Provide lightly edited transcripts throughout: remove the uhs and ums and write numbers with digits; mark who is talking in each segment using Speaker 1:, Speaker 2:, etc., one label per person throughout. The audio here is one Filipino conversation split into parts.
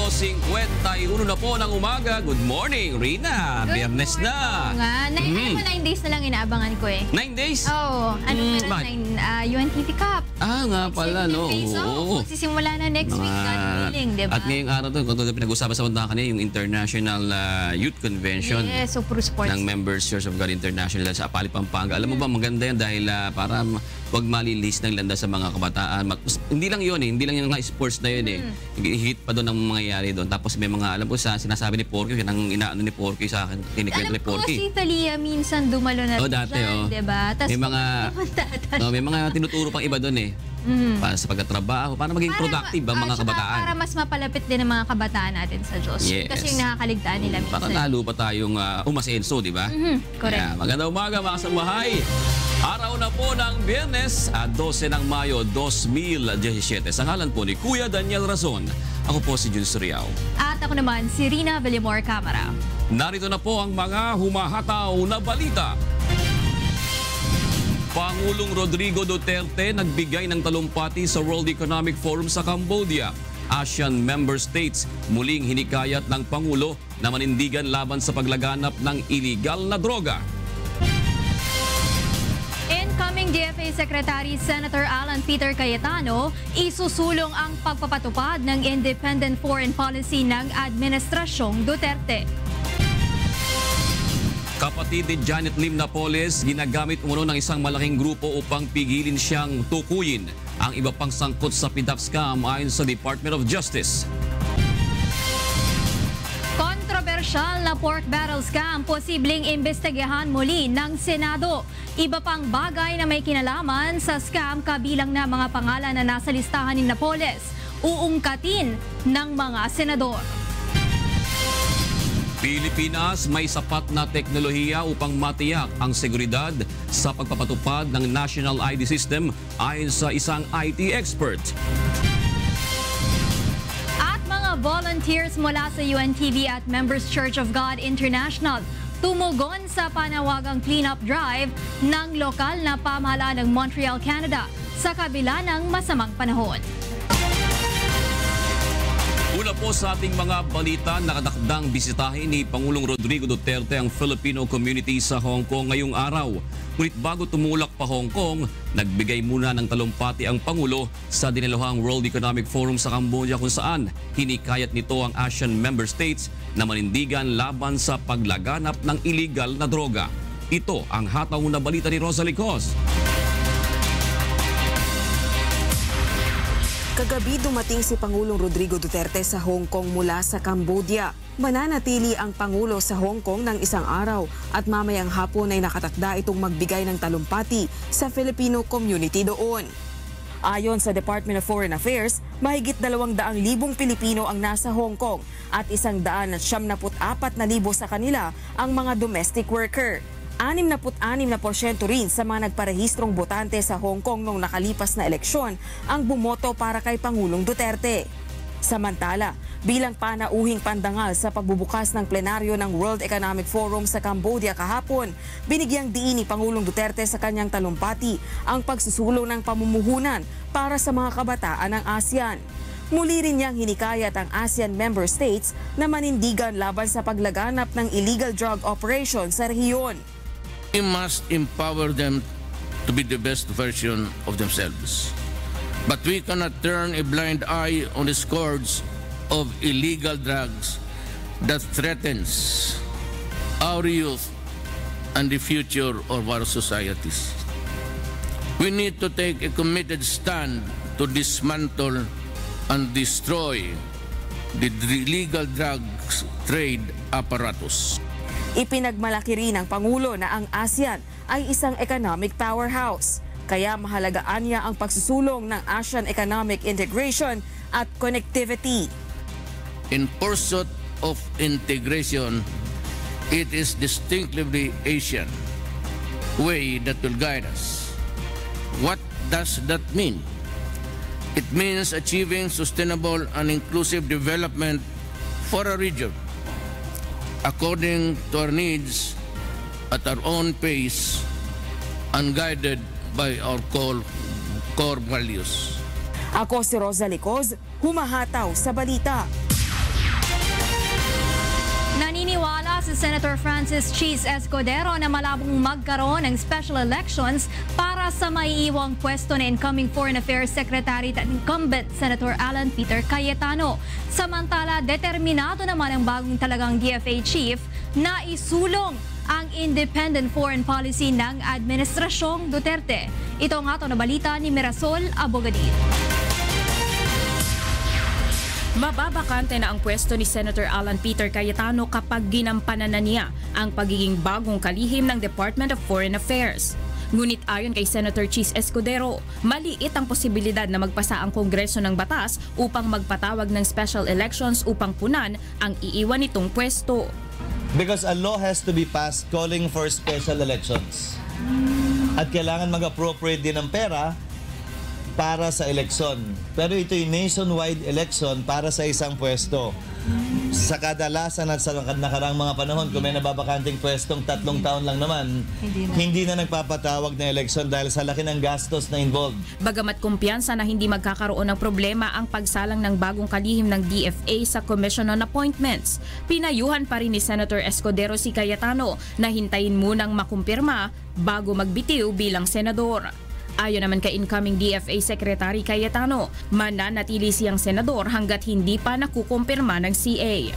Speaker 1: 8:51 na po ng umaga. Good morning, Rina. Biyernes na.
Speaker 2: Alam mo, 9 days na lang inaabangan ko eh.
Speaker 1: 9 days?
Speaker 2: Oo. Ano meron? UNTV Cup.
Speaker 1: Nga pala, no? Oo.
Speaker 2: Magsisimula na next week. God willing, diba?
Speaker 1: At ngayong araw to, kung pinag-usapan sa banda kanina, yung International Youth Convention.
Speaker 2: Yes, so puro sports.
Speaker 1: Ng Members Church of God International sa Apali, Pampanga. Alam mo ba, maganda yan dahil para wag malilis ng landa sa mga kabataan. Hindi lang yun eh. Hindi lang yung mga sports na yun eh. Higit pa doon ang mangyayari doon. Tapos may mga, alam ko sa sinasabi ni Porky, yan ang inaano ni Porky sa akin. Kinikwento ni Porky.
Speaker 2: Alam ko si Thalia minsan dumalo na
Speaker 1: dati,
Speaker 2: dyan, diba? Tas
Speaker 1: may mga tinuturo pang iba doon eh. Para sa pagtatrabaho, para maging productive ang mga kabataan.
Speaker 2: Para mas mapalapit din ang mga kabataan natin sa Diyos.
Speaker 1: Yes.
Speaker 2: Kasi yung nakakaligtaan nila minsan.
Speaker 1: Para lalo pa tayong umasenso, di ba?
Speaker 2: Correct.
Speaker 1: Magandang umaga mga kasambahay. Araw na po ng Biyernes, 12 ng Mayo 2017. Sa ngalan po ni Kuya Daniel Razon. Ako po si Jun Suriao.
Speaker 2: At ako naman si Rina Villamor Camara.
Speaker 1: Narito na po ang mga humahataw na balita. Pangulong Rodrigo Duterte nagbigay ng talumpati sa World Economic Forum sa Cambodia. ASEAN member states muling hinikayat ng Pangulo na manindigan laban sa paglaganap ng iligal na droga.
Speaker 2: Incoming DFA Secretary Senator Alan Peter Cayetano, isusulong ang pagpapatupad ng independent foreign policy ng Administrasyong Duterte.
Speaker 1: Kapatid ni Janet Lim Napoles, ginagamit umano ng isang malaking grupo upang pigilin siyang tukuyin ang iba pang sangkot sa PDAP scam ayon sa Department of Justice.
Speaker 2: Kontrobersyal na pork barrel scam, posibleng imbestigahan muli ng Senado. Iba pang bagay na may kinalaman sa scam kabilang na mga pangalan na nasa listahan ni Napoles, uungkatin ng mga senador.
Speaker 1: Pilipinas may sapat na teknolohiya upang matiyak ang seguridad sa pagpapatupad ng National ID System ayon sa isang IT expert.
Speaker 2: At mga volunteers mula sa UNTV at Members Church of God International tumugon sa panawagang cleanup drive ng lokal na pamahalaan ng Montreal, Canada sa kabila ng masamang panahon.
Speaker 1: Una po sa ating mga balita, nakadakdang bisitahin ni Pangulong Rodrigo Duterte ang Filipino community sa Hong Kong ngayong araw. Ngunit bago tumulak pa Hong Kong, nagbigay muna ng talumpati ang Pangulo sa dinaluhang World Economic Forum sa Cambodia kung saan hinikayat nito ang ASEAN member states na manindigan laban sa paglaganap ng illegal na droga. Ito ang hataw na balita ni Rosalie Cos.
Speaker 3: Kagabi dumating si Pangulong Rodrigo Duterte sa Hong Kong mula sa Cambodia. Mananatili ang Pangulo sa Hong Kong ng isang araw at mamayang hapon ay nakatakda itong magbigay ng talumpati sa Filipino community doon. Ayon sa Department of Foreign Affairs, mahigit 200,000 Pilipino ang nasa Hong Kong at 174,000 sa kanila ang mga domestic worker. 66% rin sa mga nagparehistrong botante sa Hong Kong noong nakalipas na eleksyon ang bumoto para kay Pangulong Duterte. Samantala, bilang panauhing pandangal sa pagbubukas ng plenaryo ng World Economic Forum sa Cambodia kahapon, binigyang diin ni Pangulong Duterte sa kanyang talumpati ang pagsusulong ng pamumuhunan para sa mga kabataan ng ASEAN. Muli rin niyang hinikayat ang ASEAN member states na manindigan laban sa paglaganap ng illegal drug operation sa rehiyon.
Speaker 4: We must empower them to be the best version of themselves. But we cannot turn a blind eye on the scourge of illegal drugs that threatens our youth and the future of our societies. We need to take a committed stand to dismantle and destroy the illegal drugs trade apparatus.
Speaker 3: Ipinagmalaki rin ng Pangulo na ang ASEAN ay isang economic powerhouse. Kaya mahalagaan niya ang pagsusulong ng ASEAN economic integration at connectivity.
Speaker 4: In pursuit of integration, it is distinctively Asian way that will guide us. What does that mean? It means achieving sustainable and inclusive development for a region according to our needs at our own pace and guided by our core values.
Speaker 3: Ako si Rosalie Cos, humahataw sa balita.
Speaker 2: Umiimbestiga si Senator Francis Cheese Escudero na malabong magkaroon ng special elections para sa maiiwang pwesto na incoming Foreign Affairs Secretary at incumbent Senator Alan Peter Cayetano. Samantala, determinado naman ang bagong talagang DFA chief na isulong ang independent foreign policy ng Administrasyong Duterte. Ito ang ato na balita ni Mirasol Abogadil.
Speaker 5: Mababakante na ang pwesto ni Senator Alan Peter Cayetano kapag ginampanan na niya ang pagiging bagong kalihim ng Department of Foreign Affairs. Ngunit ayon kay Senator Cheese Escudero, maliit ang posibilidad na magpasa ang Kongreso ng batas upang magpatawag ng special elections upang punan ang iiwan nitong pwesto.
Speaker 6: Because a law has to be passed calling for special elections. At kailangan mag-appropriate din ng pera para sa eleksyon. Pero ito yung nationwide election para sa isang pwesto. Sa kadalasan at sa nakaraang mga panahon, kung may nababakanting pwestong 3 taon lang naman, hindi na nagpapatawag na eleksyon dahil sa laki ng gastos na involved.
Speaker 5: Bagamat kumpiyansa na hindi magkakaroon ng problema ang pagsalang ng bagong kalihim ng DFA sa Commission on Appointments, pinayuhan pa rin ni Senator Escudero si Cayetano na hintayin munang makumpirma bago magbitiw bilang senador. Ayon naman kay incoming DFA Secretary Cayetano, mananatili siyang senador hanggat hindi pa nakukumpirma ng CA.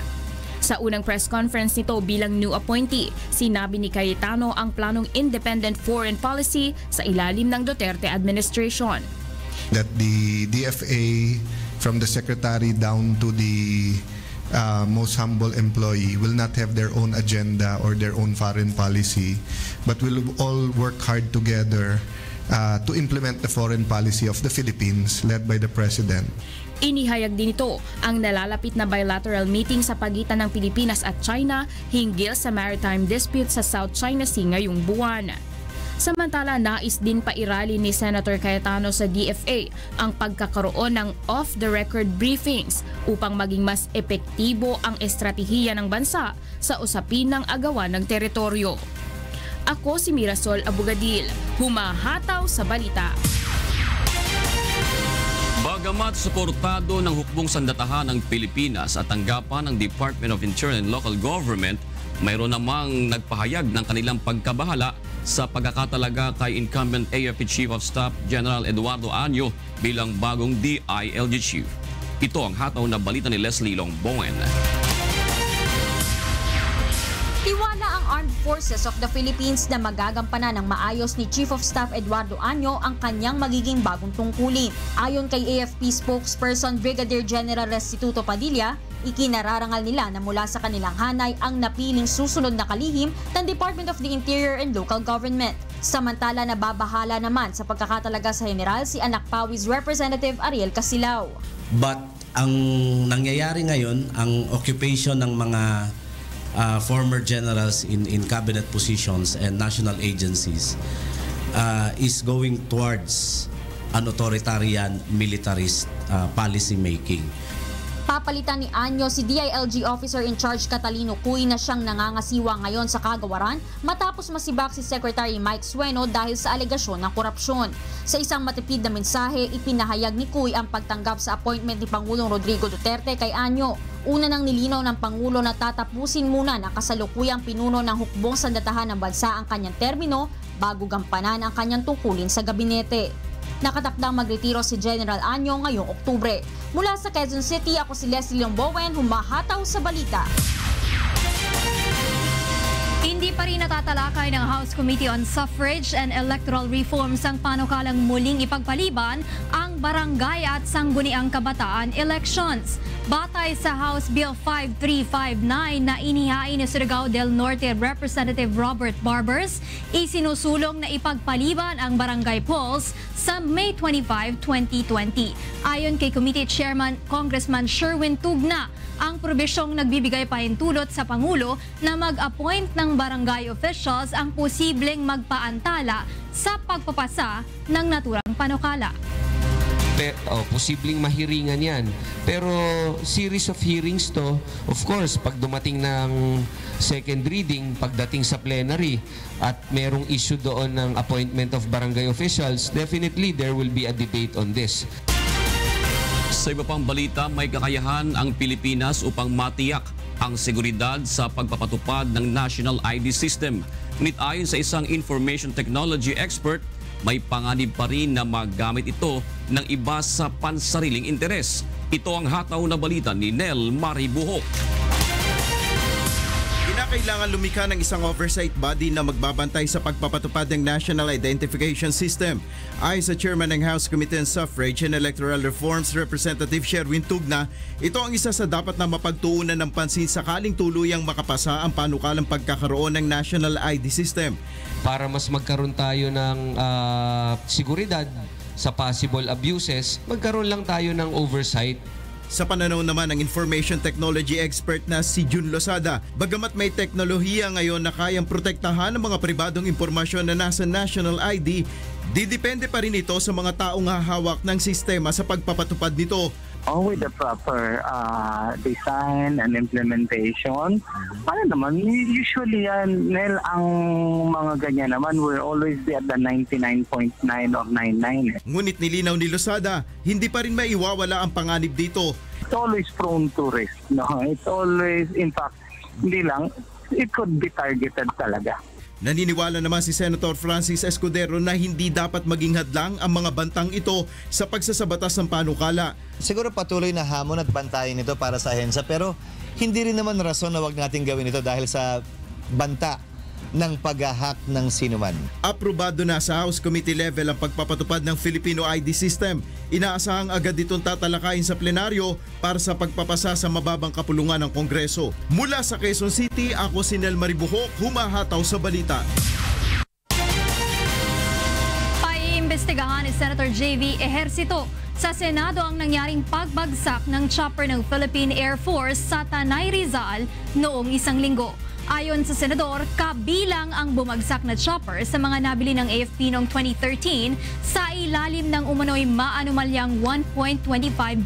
Speaker 5: Sa unang press conference nito bilang new appointee, sinabi ni Cayetano ang planong independent foreign policy sa ilalim ng Duterte administration.
Speaker 7: That the DFA from the secretary down to the most humble employee will not have their own agenda or their own foreign policy, but will all work hard together to implement the foreign policy of the Philippines led by the President.
Speaker 5: Inihayag din ito ang nalalapit na bilateral meeting sa pagitan ng Pilipinas at China hinggil sa maritime dispute sa South China Sea ngayong buwan. Samantala, nais din pairali ni Senator Cayetano sa DFA ang pagkakaroon ng off-the-record briefings upang maging mas epektibo ang estratehiya ng bansa sa usapin ng agawan ng teritoryo. Ako si Mirasol Abogadil, humahataw sa balita.
Speaker 1: Bagamat suportado ng hukbong sandatahan ng Pilipinas at tanggapan ng Department of Interior and Local Government, mayroon namang nagpahayag ng kanilang pagkabahala sa pagkakatalaga kay incumbent AFP Chief of Staff General Eduardo Año bilang bagong DILG Chief. Ito ang hataw na balita ni Leslie Longboen.
Speaker 8: Tiwala ang Armed Forces of the Philippines na magagampanan ng maayos ni Chief of Staff Eduardo Año ang kanyang magiging bagong tungkulin. Ayon kay AFP spokesperson Brigadier General Restituto Padilla, ikinararangal nila na mula sa kanilang hanay ang napiling susunod na kalihim ng Department of the Interior and Local Government. Samantala, nababahala naman sa pagkakatalaga sa general si Anak Pawis Representative Ariel Casilao.
Speaker 9: But ang nangyayari ngayon, ang occupation ng mga former generals in cabinet positions and national agencies is going towards an authoritarian militarist policy making.
Speaker 8: Papalitan ni Año si DILG Officer in Charge Catalino Cuy na siyang nangangasiwa ngayon sa kagawaran matapos masibak si Secretary Mike Sueno dahil sa alegasyon ng korupsyon. Sa isang matipid na mensahe, ipinahayag ni Cuy ang pagtanggap sa appointment ni Pangulong Rodrigo Duterte kay Año. Una nang nilinaw ng Pangulo na tatapusin muna ng kasalukuyang pinuno ng hukbong sandatahan ng bansa ang kanyang termino bago gampanan ang kanyang tungkulin sa gabinete. Nakatakdang magretiro si General Año ngayong Oktubre. Mula sa Quezon City, ako si Leslie Longboen, humahataw sa balita.
Speaker 2: Hindi pa rin natatalakay ng House Committee on Suffrage and Electoral Reforms ang panukalang muling ipagpaliban ang barangay at sangguniang kabataan elections. Batay sa House Bill 5359 na inihain ni Surigao del Norte Representative Robert Barbers, isinusulong na ipagpaliban ang barangay polls sa May 25, 2020. Ayon kay Committee Chairman Congressman Sherwin Tugna, ang probisyong nagbibigay pahintulot sa Pangulo na mag-appoint ng barangay officials ang posibleng magpaantala sa pagpapasa ng naturang panukala.
Speaker 10: Posibleng mahiringan yan. Pero series of hearings to, of course, pag dumating ng second reading, pagdating sa plenary, at merong issue doon ng appointment of barangay officials, definitely there will be a debate on this.
Speaker 1: Sa iba pang balita, may kakayahan ang Pilipinas upang matiyak ang seguridad sa pagpapatupad ng National ID System. Ngunit ayon sa isang information technology expert, may panganib pa rin na magamit ito ng iba sa pansariling interes. Ito ang hataw na balita ni Nel Maribuhok.
Speaker 11: Kailangan lumikha ng isang oversight body na magbabantay sa pagpapatupad ng National Identification System. Ayon sa Chairman ng House Committee on Suffrage and Electoral Reforms, Representative Sherwin Tugna, ito ang isa sa dapat na mapagtuunan ng pansin sakaling tuluyang makapasa ang panukalang pagkakaroon ng National ID System.
Speaker 10: Para mas magkaroon tayo ng seguridad sa possible abuses, magkaroon lang tayo ng oversight.
Speaker 11: Sa pananaw naman ng information technology expert na si Jun Losada, bagamat may teknolohiya ngayon na kayang protektahan ang mga pribadong impormasyon na nasa National ID, didepende pa rin ito sa mga taong hahawak ng sistema sa pagpapatupad nito.
Speaker 12: With the proper design and implementation, usually Nel, ang mga ganyan naman will always be at the 99.9 or 99.
Speaker 11: Ngunit nilinaw ni Losada, hindi pa rin maiwawala ang panganib dito.
Speaker 12: It's always prone to risk. No? It's always, in fact, hindi lang, it could be targeted talaga.
Speaker 11: Naniniwala naman si Senator Francis Escudero na hindi dapat maging hadlang ang mga bantang ito sa pagsasabatas ng panukala.
Speaker 6: Siguro patuloy na hamon at bantayan ito para sa ahensya, pero hindi rin naman rason na wag natin gawin ito dahil sa banta ng pag-hack ng sinuman.
Speaker 11: Aprobado na sa House Committee level ang pagpapatupad ng Filipino ID System. Inaasahang agad itong tatalakayin sa plenaryo para sa pagpapasa sa mababang kapulungan ng Kongreso. Mula sa Quezon City, ako si Nel Maribuhok, humahataw sa balita.
Speaker 2: Paiimbestigahan ni Senator J.V. Ejercito sa Senado ang nangyaring pagbagsak ng chopper ng Philippine Air Force sa Tanay Rizal noong isang linggo. Ayon sa senador, kabilang ang bumagsak na chopper sa mga nabili ng AFP noong 2013 sa ilalim ng umano'y maanumalyang 1.25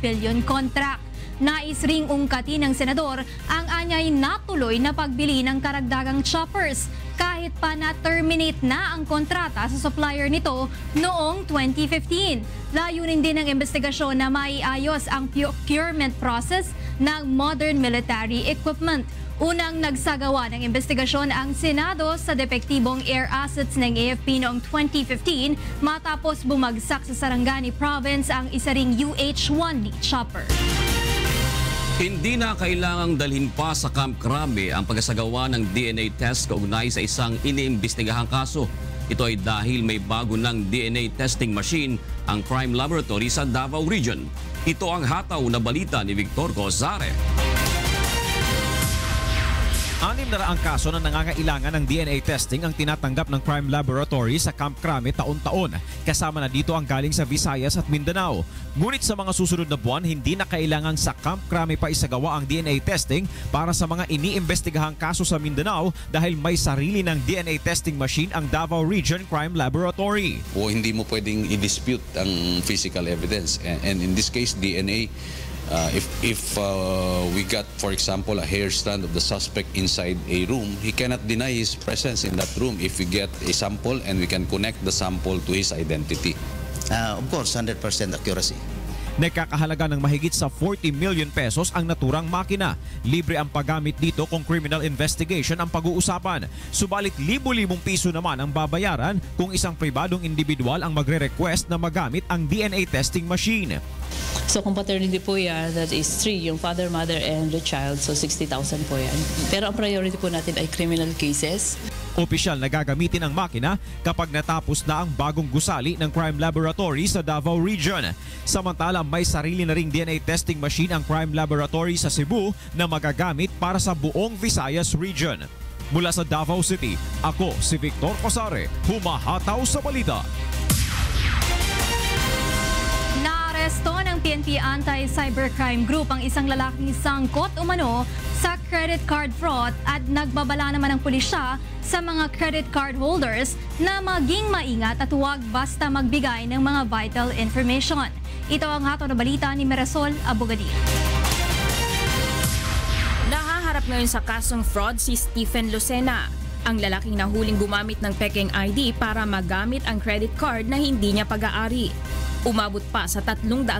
Speaker 2: billion contract. Nais ring ungkatin ng senador ang anyay natuloy na pagbili ng karagdagang choppers kahit pa na-terminate na ang kontrata sa supplier nito noong 2015. Layunin din ng investigasyon na maiayos ang procurement process ng modern military equipment. Unang nagsagawa ng investigasyon ang Senado sa depektibong air assets ng AFP noong 2015 matapos bumagsak sa Sarangani Province ang isa ring UH-1B chopper.
Speaker 1: Hindi na kailangang dalhin pa sa Camp Crame ang pagsasagawa ng DNA test kaugnay sa isang iniimbestigahang kaso. Ito ay dahil may bago ng DNA testing machine ang Crime Laboratory sa Davao Region. Ito ang hataw na balita ni Victor Cozare.
Speaker 13: 600 kaso na nangangailangan ng DNA testing ang tinatanggap ng Crime Laboratory sa Camp Crame taon-taon. Kasama na dito ang galing sa Visayas at Mindanao. Ngunit sa mga susunod na buwan, hindi na kailangan sa Camp Crame pa isagawa ang DNA testing para sa mga iniimbestigahang kaso sa Mindanao dahil may sarili ng DNA testing machine ang Davao Region Crime Laboratory.
Speaker 14: O hindi mo pwedeng i-dispute ang physical evidence. And in this case, DNA, if we got, for example, a hair strand of the suspect inside a room, he cannot deny his presence in that room if we get a sample and we can connect the sample to his identity.
Speaker 15: Of course, 100% accuracy.
Speaker 13: Nagkakahalaga ng mahigit sa 40 million pesos ang naturang makina. Libre ang paggamit dito kung criminal investigation ang pag-uusapan. Subalit libo-libong piso naman ang babayaran kung isang pribadong individual ang magre-request na magamit ang DNA testing machine.
Speaker 16: So kung paternity po yan, that is 3, yung father, mother, and the child. So 60,000 po yan. Pero ang priority po natin ay criminal cases.
Speaker 13: Opisyal na gagamitin ang makina kapag natapos na ang bagong gusali ng Crime Laboratory sa Davao Region. Samantala, may sarili na ring DNA testing machine ang Crime Laboratory sa Cebu na magagamit para sa buong Visayas Region. Mula sa Davao City, ako si Victor Cosare, humahataw sa balita.
Speaker 2: Naaresto ng PNP Anti-Cybercrime Group ang isang lalaking sangkot umano sa credit card fraud at nagbabala naman ng pulisya sa mga credit card holders na maging maingat at huwag basta magbigay ng mga vital information. Ito ang hataw na balita ni Marisol Abogadia.
Speaker 5: Nahaharap ngayon sa kasong fraud si Stephen Lucena, ang lalaking nahuling gumamit ng pekeng ID para magamit ang credit card na hindi niya pag-aari. Umabot pa sa 300,000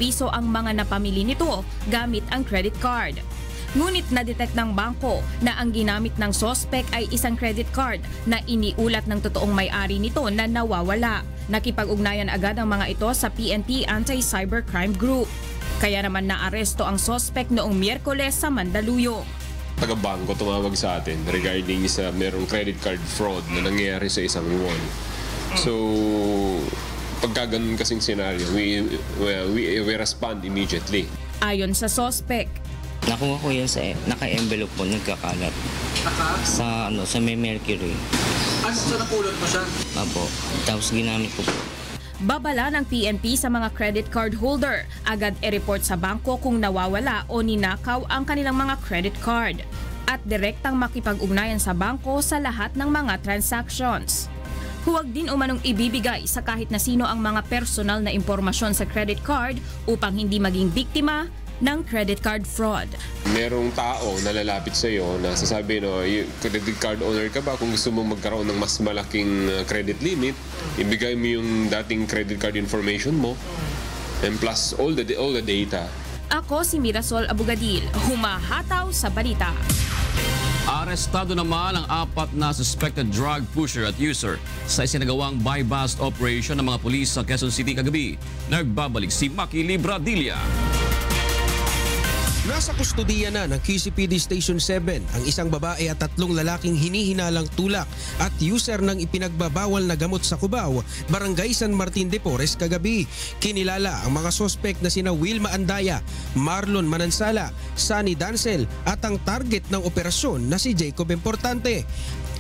Speaker 5: piso ang mga napamili nito gamit ang credit card. Ngunit na-detect ng bangko na ang ginamit ng sospek ay isang credit card na iniulat ng totoong may-ari nito na nawawala. Nakipag-ugnayan agad ang mga ito sa PNP Anti-Cybercrime Group. Kaya naman naaresto ang sospek noong Miyerkules sa Mandaluyong.
Speaker 17: Taga-bangko tumawag sa atin regarding sa merong credit card fraud na nangyayari sa isang mall. So, pagka ganun kasing scenario, we respond immediately.
Speaker 5: Ayon sa sospek,
Speaker 18: nakuha ko yun sa naka-envelope po, nagkakalat. Sa may Mercury.
Speaker 19: So napulot mo siya?
Speaker 18: Apo. Tapos ginamit ko po.
Speaker 5: babala ng PNP sa mga credit card holder. Agad i-report sa bangko kung nawawala o ninakaw ang kanilang mga credit card. At direktang makipag-ugnayan sa bangko sa lahat ng mga transactions. Huwag din umanong ibibigay sa kahit na sino ang mga personal na impormasyon sa credit card upang hindi maging biktima ng credit card fraud.
Speaker 17: Merong tao na lalapit sa iyo na sasabi, no, credit card owner ka ba? Kung gusto mong magkaroon ng mas malaking credit limit, ibigay mo yung dating credit card information mo and plus all the data.
Speaker 5: Ako si Mirasol Abugadil, humahataw sa balita.
Speaker 1: Arestado naman ang 4 na suspected drug pusher at user sa isinagawang buy-bust operation ng mga pulis sa Quezon City kagabi. Nagbabalik si Maki Libradilla.
Speaker 20: Nasa kustudiya na ng QCPD Station 7 ang isang babae at 3 lalaking hinihinalang tulak at user ng ipinagbabawal na gamot sa Cubao, Barangay San Martin de Porres kagabi. Kinilala ang mga sospek na sina Wilma Andaya, Marlon Manansala, Sunny Dancel at ang target ng operasyon na si Jacob Importante.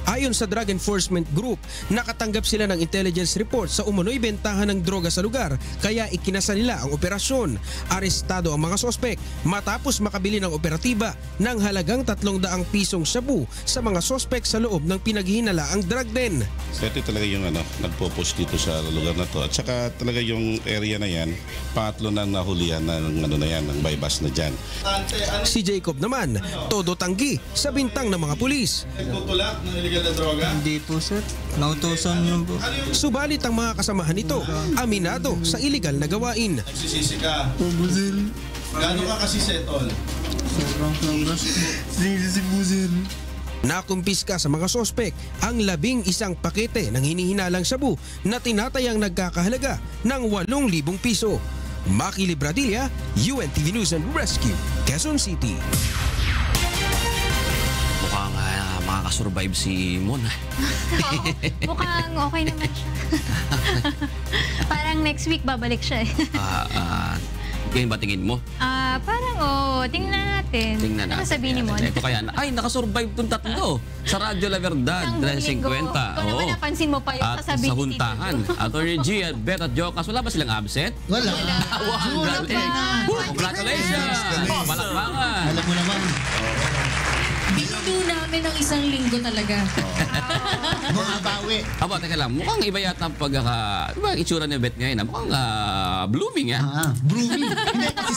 Speaker 20: Ayon sa Drug Enforcement Group, nakatanggap sila ng intelligence report sa umunoy bentahan ng droga sa lugar kaya ikinasa nila ang operasyon. Arestado ang mga sospek matapos makabili ng operatiba ng halagang 300 pisong shabu sa mga sospek sa loob ng pinaghihinalaang drug den.
Speaker 21: Ito talaga yung nagpo-push dito sa lugar na to at saka talaga yung area na yan, pangatlo na nahulihan ng ng buy-bust na dyan.
Speaker 20: Si Jacob naman, todo tanggi sa bintang ng mga pulis.
Speaker 21: Nagtutulak ng illegal na droga?
Speaker 22: Hindi po sir, nautosan yun po.
Speaker 20: Subalit ang mga kasamahan nito, aminado sa illegal na gawain.
Speaker 21: Nagsisisi ka?
Speaker 22: Buzil.
Speaker 21: Gano'n ka kasi settle?
Speaker 22: Sobrang sobrang. Sinisi Buzil.
Speaker 20: Nakumpiska sa mga sospek ang 11 pakete ng hinihinalang shabu na tinatayang nagkakahalaga ng 8,000 piso. Maki Libradilla, UNTV News and Rescue, Quezon City.
Speaker 1: Mukhang makakasurvive si Mon.
Speaker 2: Mukhang okay naman siya. Parang next week babalik siya eh.
Speaker 1: Ganyan ba tingin mo?
Speaker 2: Parang tingnan natin.
Speaker 1: Tingnan natin.
Speaker 2: Ano sabihin ni Mon?
Speaker 1: Ito kaya, nakasurvive itong tatlo sa Radyo La Verdad, 350.
Speaker 2: Kung naman napansin mo pa yung
Speaker 1: at
Speaker 2: sasabihin
Speaker 1: sa huntahan. Attorney G at Beth at Jocas, wala ba silang absent?
Speaker 22: Wala.
Speaker 1: Congratulations! Palakpakan!
Speaker 22: Alam mo naman.
Speaker 23: Binudo namin ng 1 linggo talaga.
Speaker 22: Mga bawi.
Speaker 1: Aba, teka lang. Mukhang iba yata ang iba ang itsura ni Beth ngayon. Mukhang blooming,
Speaker 22: Blooming. Hindi, kasi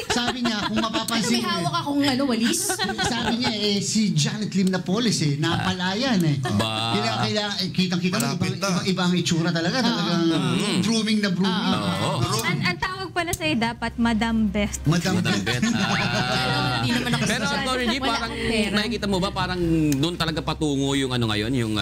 Speaker 22: sabi niya, kung mapapansin
Speaker 23: may hawak akong walis?
Speaker 22: Sabi niya, si Janet Lim Napoles, napalayan Kitang-kita mo, ibang itsura talaga. Talagang blooming na blooming.
Speaker 2: Ang tawag pala sa'yo dapat Madam Beth.
Speaker 22: Madam Beth.
Speaker 1: Pero Attorney G, parang nakikita mo ba parang doon talaga patungo yung ngayon, yung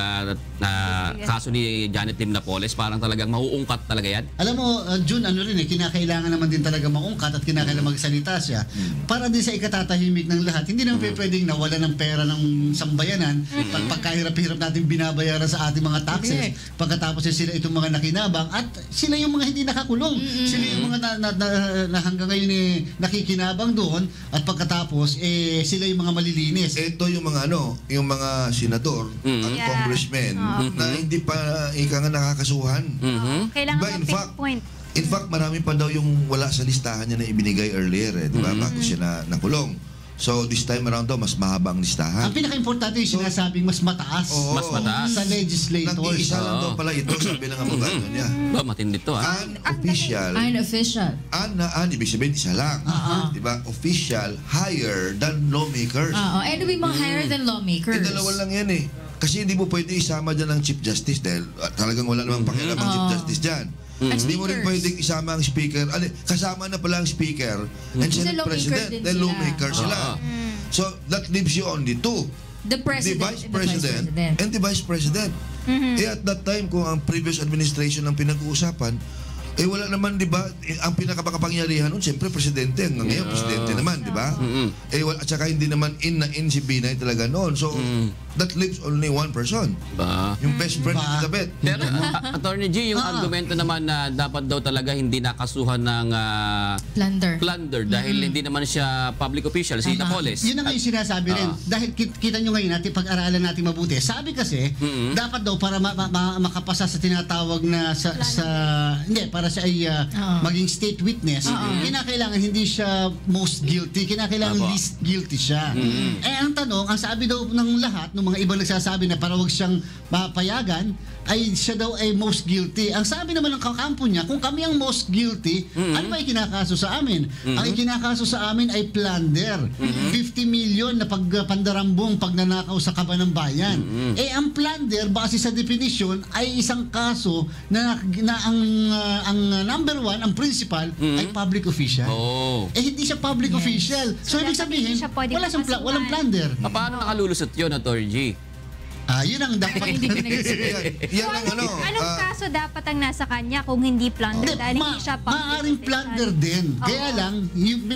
Speaker 1: kaso ni Janet Lim Napoles, parang talagang mauungkat talaga yan?
Speaker 22: Alam mo, Jun, kinakailangan naman din talaga maungkat at kinakailangan magsalita siya para din sa ikatatahimik ng lahat. Hindi naman pwedeng nawala ng pera ng sambayanan pagkahirap-hirap natin binabayaran sa ating mga taxes. Pagkatapos sila itong mga nakinabang at sila yung mga hindi nakakulong. Sila yung mga na hanggang ngayon nakikinabang doon at pagkatapos sila yung mga malilinis.
Speaker 24: Ito yung mga yung mga senador at congressmen na hindi pa nakakasuhan.
Speaker 2: Kailangan pinpoint.
Speaker 24: In fact, marami pa daw yung wala sa listahan niya na ibinigay earlier, di ba? Bago siya nakulong. So this time around daw, mas mahaba ang listahan.
Speaker 22: Ang pinaka-importante yung sinasabing mas mataas.
Speaker 1: Mas mataas.
Speaker 22: Sa legislators.
Speaker 24: Nag-iisa lang daw pala ito, sabi ng abogado niya.
Speaker 1: Ba, matindi to
Speaker 24: Unofficial.
Speaker 23: Unofficial.
Speaker 24: Ibig sabihin, isa lang. Diba? Official, higher than lawmakers.
Speaker 23: And we mga higher than lawmakers.
Speaker 24: Dalawa lang yan Kasi hindi mo pwede isama dyan ng Chief Justice dahil talagang wala namang pakialam ang Chief Justice dyan. Hindi mo rin pwedeng isama ang speaker. Kasama na pala ang speaker and Senate President. Then lawmaker sila. So that leaves you only two.
Speaker 23: The President,
Speaker 24: the Vice President and the Vice President. At that time, kung ang previous administration ang pinag-uusapan, wala naman, di ba, ang pinakapakapangyarihan nun, siyempre, presidente. Ngayon, presidente naman, di ba? At saka hindi naman in si Binay talaga noon. So, that leaves only one person. Yung best friend ni Elizabeth.
Speaker 1: Pero, Attorney G, yung argumento naman na dapat daw talaga hindi nakasuhan ng plunder dahil hindi naman siya public official, si Napoles.
Speaker 22: Yun ang yung sinasabi rin. Dahil kita nyo ngayon natin, pag-aralan natin mabuti. Sabi kasi, dapat daw para makapasa sa tinatawag na para siya ay maging state witness, kinakailangan hindi siya most guilty, kinakailangan least guilty siya. Ang tanong, ang sabi daw ng lahat, ng mga ibang nagsasabi na para wag siyang mapayagan, ay siya daw ay most guilty. Ang sabi naman ng kakampo niya, kung kami ang most guilty, ano ba ikinakaso sa amin? Ang ikinakaso sa amin ay plunder. 50 million na pagpandarambong pagnanakaw sa kaba ng bayan. Ang plunder, base sa definition, ay isang kaso na ang number one, ang principal, ay public official. Hindi siya public official. So, ibig sabihin, walang plunder.
Speaker 1: Paano nakalulusot yun, Attorney G?
Speaker 22: Yun ang dapat.
Speaker 2: Anong kaso dapat ang nasa kanya kung hindi plunder? Dahil hindi siya
Speaker 22: maaaring plunder din. Kaya lang,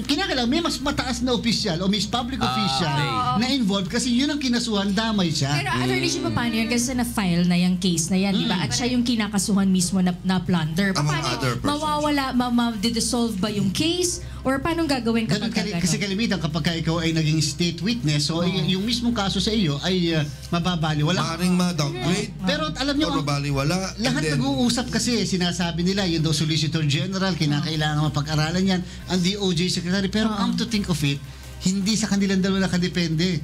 Speaker 22: kinakailangan may mas mataas na official o may public official na involved kasi yun ang kinasuhan, damay siya.
Speaker 23: Pero attorney, paano yun? Kasi na-file na yung case na yan, di ba? At siya yung kinakasuhan mismo na plunder. Paano mawawala, ma-dissolve ba yung case? Or paano gagawin kapag
Speaker 22: kasi kalimitan kapag ikaw ay naging state witness, so yung mismong kaso sa iyo ay mababaliwala.
Speaker 24: Maaaring ma-downgrade.
Speaker 22: Pero alam niyo, lahat nag-uusap kasi, sinasabi nila, yun daw Solicitor General, kinakailangan mapag-aralan yan, ang DOJ Secretary. Pero come to think of it, hindi sa kanilang dalawa nakadepende.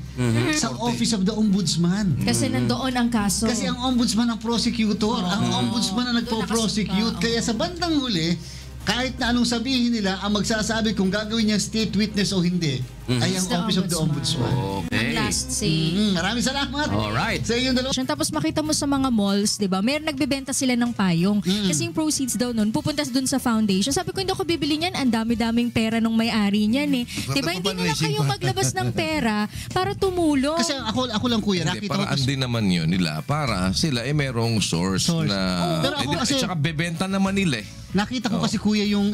Speaker 22: Sa Office of the Ombudsman.
Speaker 23: Kasi nandoon ang kaso.
Speaker 22: Kasi ang Ombudsman ang prosecutor. Ang Ombudsman ang nagpo-prosecute. Kaya sa bandang huli, kahit na anong sabihin nila, ang magsasabi kung gagawin niyang state witness o hindi, ay ang Office of the Ombudsman.
Speaker 23: Ang last say.
Speaker 22: Maraming salamat.
Speaker 1: Alright.
Speaker 22: Sa inyong dalawa.
Speaker 23: Tapos makita mo sa mga malls, di ba? Meron nagbebenta sila ng payong. Kasi yung proceeds daw nun, pupunta dun sa foundation. Sabi ko, hindi ako bibili niyan. Ang dami-daming pera nung may-ari niyan eh. Di ba? Hindi na kayo maglabas ng pera para tumulong.
Speaker 22: Kasi ako lang kuya, nakita ko.
Speaker 3: Paraan din naman yun nila para sila merong source na...
Speaker 22: Pero ako kasi...
Speaker 3: At saka bebenta naman nila eh.
Speaker 22: Nakita ko kasi kuya yung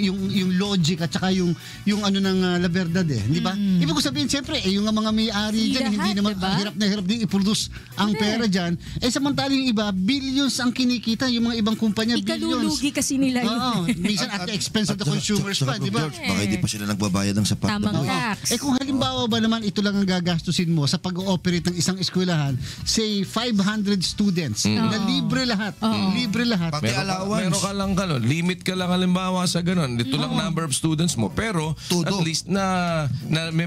Speaker 22: logic at saka yung ano ng La Verdad eh, di ba? Ibig ko sabihin siyempre yung mga may-ari diyan hindi naman hirap din i-produce ang pera diyan. Samantalang yung iba billions ang kinikita, yung mga ibang kumpanya billions.
Speaker 23: Ikalulugi kasi nila yun.
Speaker 22: Minsan at the expense of the consumers pa, di ba?
Speaker 24: Baka hindi pa sila nagbabayad ng sapat.
Speaker 23: Tamang tax.
Speaker 22: Kung halimbawa ba naman ito lang ang gagastusin mo sa pag-ooperate ng isang eskwelahan, say 500 students na libre lahat. Libre lahat.
Speaker 24: Pati allowance.
Speaker 3: Meron ka lang limit ka lang halimbawa sa ganun. Dito lang number of students mo. Pero at least na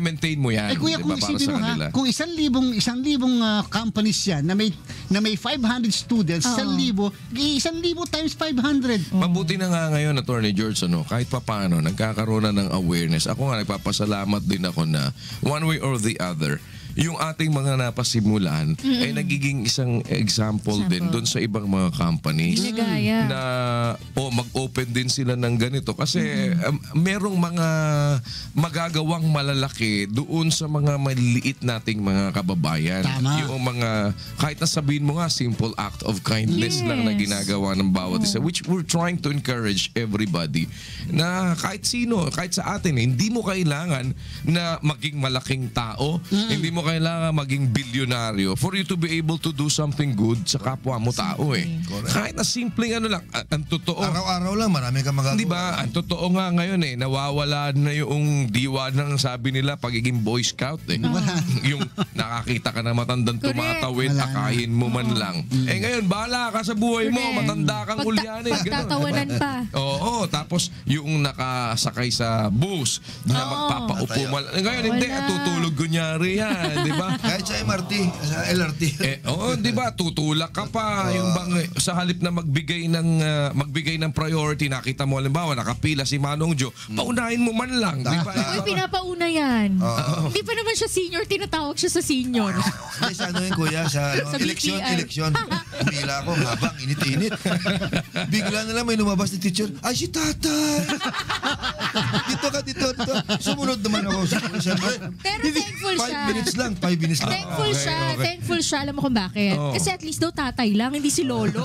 Speaker 3: maintain mo yan.
Speaker 22: Kuya, kung isipin mo kung 1,000 companies yan na may 500 students, 1,000 times 500.
Speaker 3: Mabuti na nga ngayon, Attorney George, kahit papaano, nagkakaroon na ng awareness. Ako nga, nagpapasalamat din ako na one way or the other, yung ating mga napasimulan ay nagiging isang example din doon sa ibang mga companies na mag-open din sila ng ganito kasi merong mga magagawang malalaki doon sa mga maliliit nating mga kababayan. Yung mga kahit na sabihin mo nga simple act of kindness lang na ginagawa ng bawat isa, which we're trying to encourage everybody na kahit sino, kahit sa atin, hindi mo kailangan na maging malaking tao, hindi mo kailangan maging bilyonaryo for you to be able to do something good sa kapwa mo tao eh. Kahit na simpleng lang, ang totoo.
Speaker 24: Araw-araw lang, marami kang magagawa.
Speaker 3: Di ba? Ang totoo nga ngayon nawawala na yung diwa ng sabi nila pagiging Boy Scout eh. Yung nakakita ka na matandang tumatawid, akayin mo man lang. Ngayon, bahala ka sa buhay mo, matanda kang ulyanin.
Speaker 23: Pagtatawanan pa.
Speaker 3: Oo, tapos yung nakasakay sa bus na magpapaupo. Ngayon, hindi, tutulog kunyari yan. Di ba?
Speaker 24: Kahit sa MRT, sa LRT.
Speaker 3: Di ba? Tutulak ka pa. Yung bang, sa halip na magbigay ng priority, nakita mo, halimbawa, nakapila si Manong Jo, paunahin mo man lang. Di ba?
Speaker 23: Uy, pinapauna yan. Hindi pa naman siya senior, tinatawag siya sa senior.
Speaker 24: Sa ano yun, kuya? Sa eleksyon. Umila ako, habang init-init. Bigla na lang may lumabas ni teacher, ay si tatay! Dito. Sumunod naman ako.
Speaker 23: Pero thankful siya.
Speaker 24: 5 minutes lang.
Speaker 23: Thankful siya. Alam mo kung bakit? Kasi at least daw tatay lang, hindi si lolo.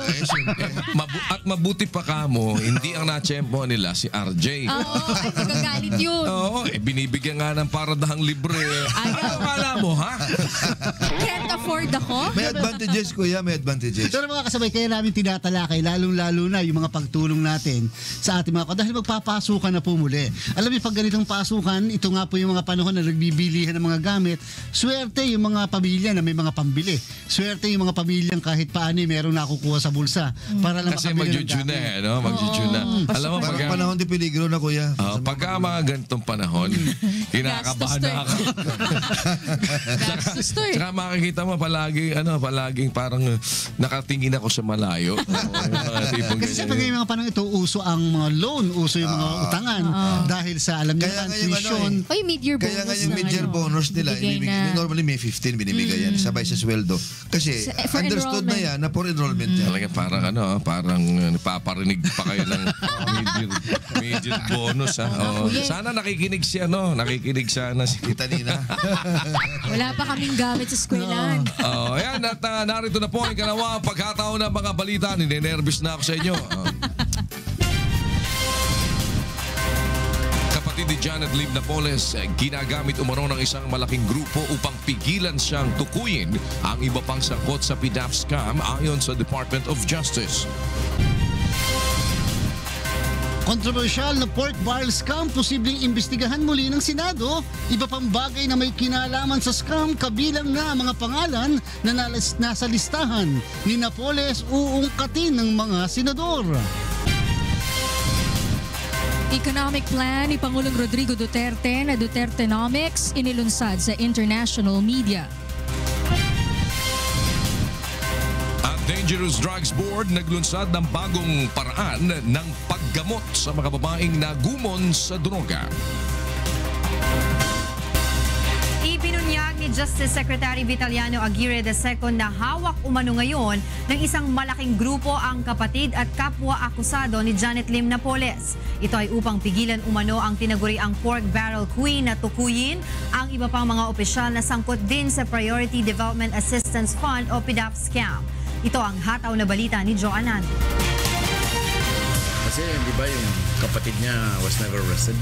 Speaker 3: At mabuti pa kamo, hindi ang natsyempo nila si RJ.
Speaker 23: Ay, magagalit yun.
Speaker 3: Binibigyan nga ng paradahang libre. Ano kala mo, ha?
Speaker 23: Can't afford ako?
Speaker 24: May advantages, kuya. May advantages.
Speaker 22: Pero mga kasabay, kaya namin tinatalakay, lalong-lalo na yung mga pagtulong natin sa ating mga dahil magpapasukan na po muli. Alam niyo, pag ganitong pasukan, ito nga po yung mga panahon na nagbibilihan ng mga gamit, swerte yung mga pamilya na may mga pambili. Swerte yung mga pamilyang kahit paano merong nakukuha sa bulsa para lang
Speaker 3: kasi
Speaker 22: makabili ng gamit.
Speaker 3: Mag-jujune na. Alam mo,
Speaker 24: parang panahon di peligro na, kuya.
Speaker 3: Pagka mga ganitong panahon, kinakabahan na ako. Saka makikita mo palaging parang nakatingin ako sa malayo.
Speaker 22: Kasi pag yung mga panahon ito, uso ang mga loan, uso yung mga utangan dahil sa alam niyo tuition.
Speaker 23: Mid-year bonus.
Speaker 24: Kaya nga yung mid-year bonus nila, normally may 15 binibigay yan, sabay sa sweldo. Kasi understood na yan na for enrollment yan.
Speaker 3: Talaga parang napaparinig pa kayo ng mid-year bonus. Sana nakikinig siya, nakikinig sana si Tita Nina.
Speaker 23: Wala pa kaming gamit sa eskwelahan.
Speaker 3: Ayan, at narito na po ang ikalawang pagkataon ng mga balita. Ninenervous na ako sa inyo. Kapatid ni Janet Lim Napoles, ginagamit umano ng isang malaking grupo upang pigilan siyang tukuyin ang iba pang sangkot sa PDAP scam ayon sa Department of Justice.
Speaker 22: Kontrobersyal na pork barrel scam posibleng imbestigahan muli ng Senado. Iba pang bagay na may kinalaman sa scam kabilang na mga pangalan na nasa listahan ni Napoles uungkatin ng mga senador.
Speaker 23: Economic plan ni Pangulong Rodrigo Duterte na Dutertenomics inilunsad sa international media.
Speaker 3: Dangerous Drugs Board naglunsad ng bagong paraan ng paggamot sa mga babaeng nagumon sa droga.
Speaker 2: Ibinunyag ni Justice Secretary Vitaliano Aguirre II na hawak umano ngayon ng isang malaking grupo ang kapatid at kapwa akusado ni Janet Lim Napoles. Ito ay upang pigilan umano ang tinaguriang pork barrel queen na tukuyin ang iba pang mga opisyal na sangkot din sa Priority Development Assistance Fund o PDAP scam. Ito ang hataw na balita ni Joe Anan.
Speaker 4: Kasi di ba yung kapatid niya was never arrested?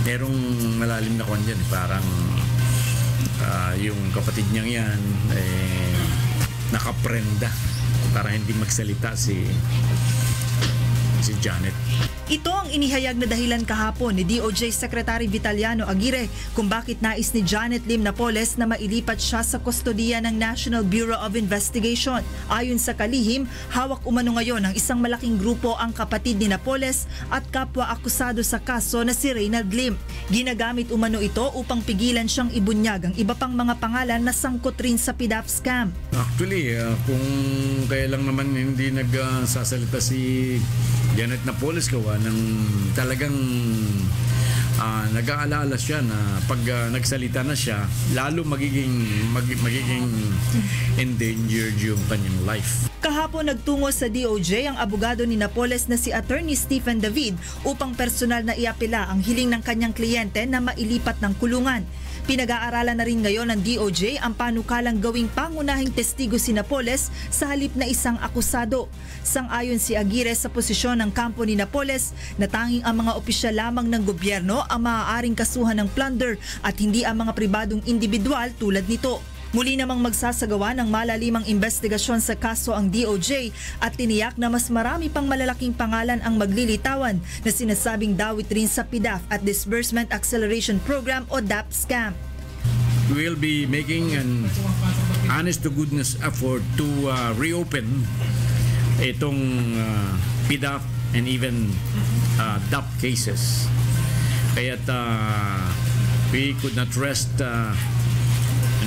Speaker 4: Merong malalim na kwan dyan. Parang yung kapatid niya yan nakaprenda para hindi magsalita si Janet.
Speaker 7: Ito ang inihayag na dahilan kahapon ni DOJ Secretary Vitaliano Aguirre kung bakit nais ni Janet Lim Napoles na mailipat siya sa kustodiya ng National Bureau of Investigation. Ayon sa kalihim, hawak umano ngayon ng isang malaking grupo ang kapatid ni Napoles at kapwa akusado sa kaso na si Reynald Lim. Ginagamit umano ito upang pigilan siyang ibunyag ang iba pang mga pangalan na sangkot rin sa PDAP scam.
Speaker 4: Actually, kung kaya lang naman hindi nagsasalita si Janet Napoles gawa ng talagang nag-aalala siya na pag nagsalita na siya, lalo magiging endangered yung kanyang life.
Speaker 7: Kahapon nagtungo sa DOJ ang abogado ni Napoles na si Attorney Stephen David upang personal na iapela ang hiling ng kanyang kliyente na mailipat ng kulungan. Pinag-aaralan na rin ngayon ng DOJ ang panukalang gawing pangunahing testigo si Napoles sa halip na isang akusado. Sang-ayon si Aguirre sa posisyon ng kampo ni Napoles na tanging ang mga opisyal lamang ng gobyerno ang maaaring kasuhan ng plunder at hindi ang mga pribadong individual tulad nito. Muli namang magsasagawa ng malalimang investigasyon sa kaso ang DOJ at tiniyak na mas marami pang malalaking pangalan ang maglilitawan na sinasabing dawit rin sa PDAP at Disbursement Acceleration Program o DAP scam.
Speaker 4: We will be making an honest-to-goodness effort to reopen itong PDAP and even DAP cases. Kaya't we could not rest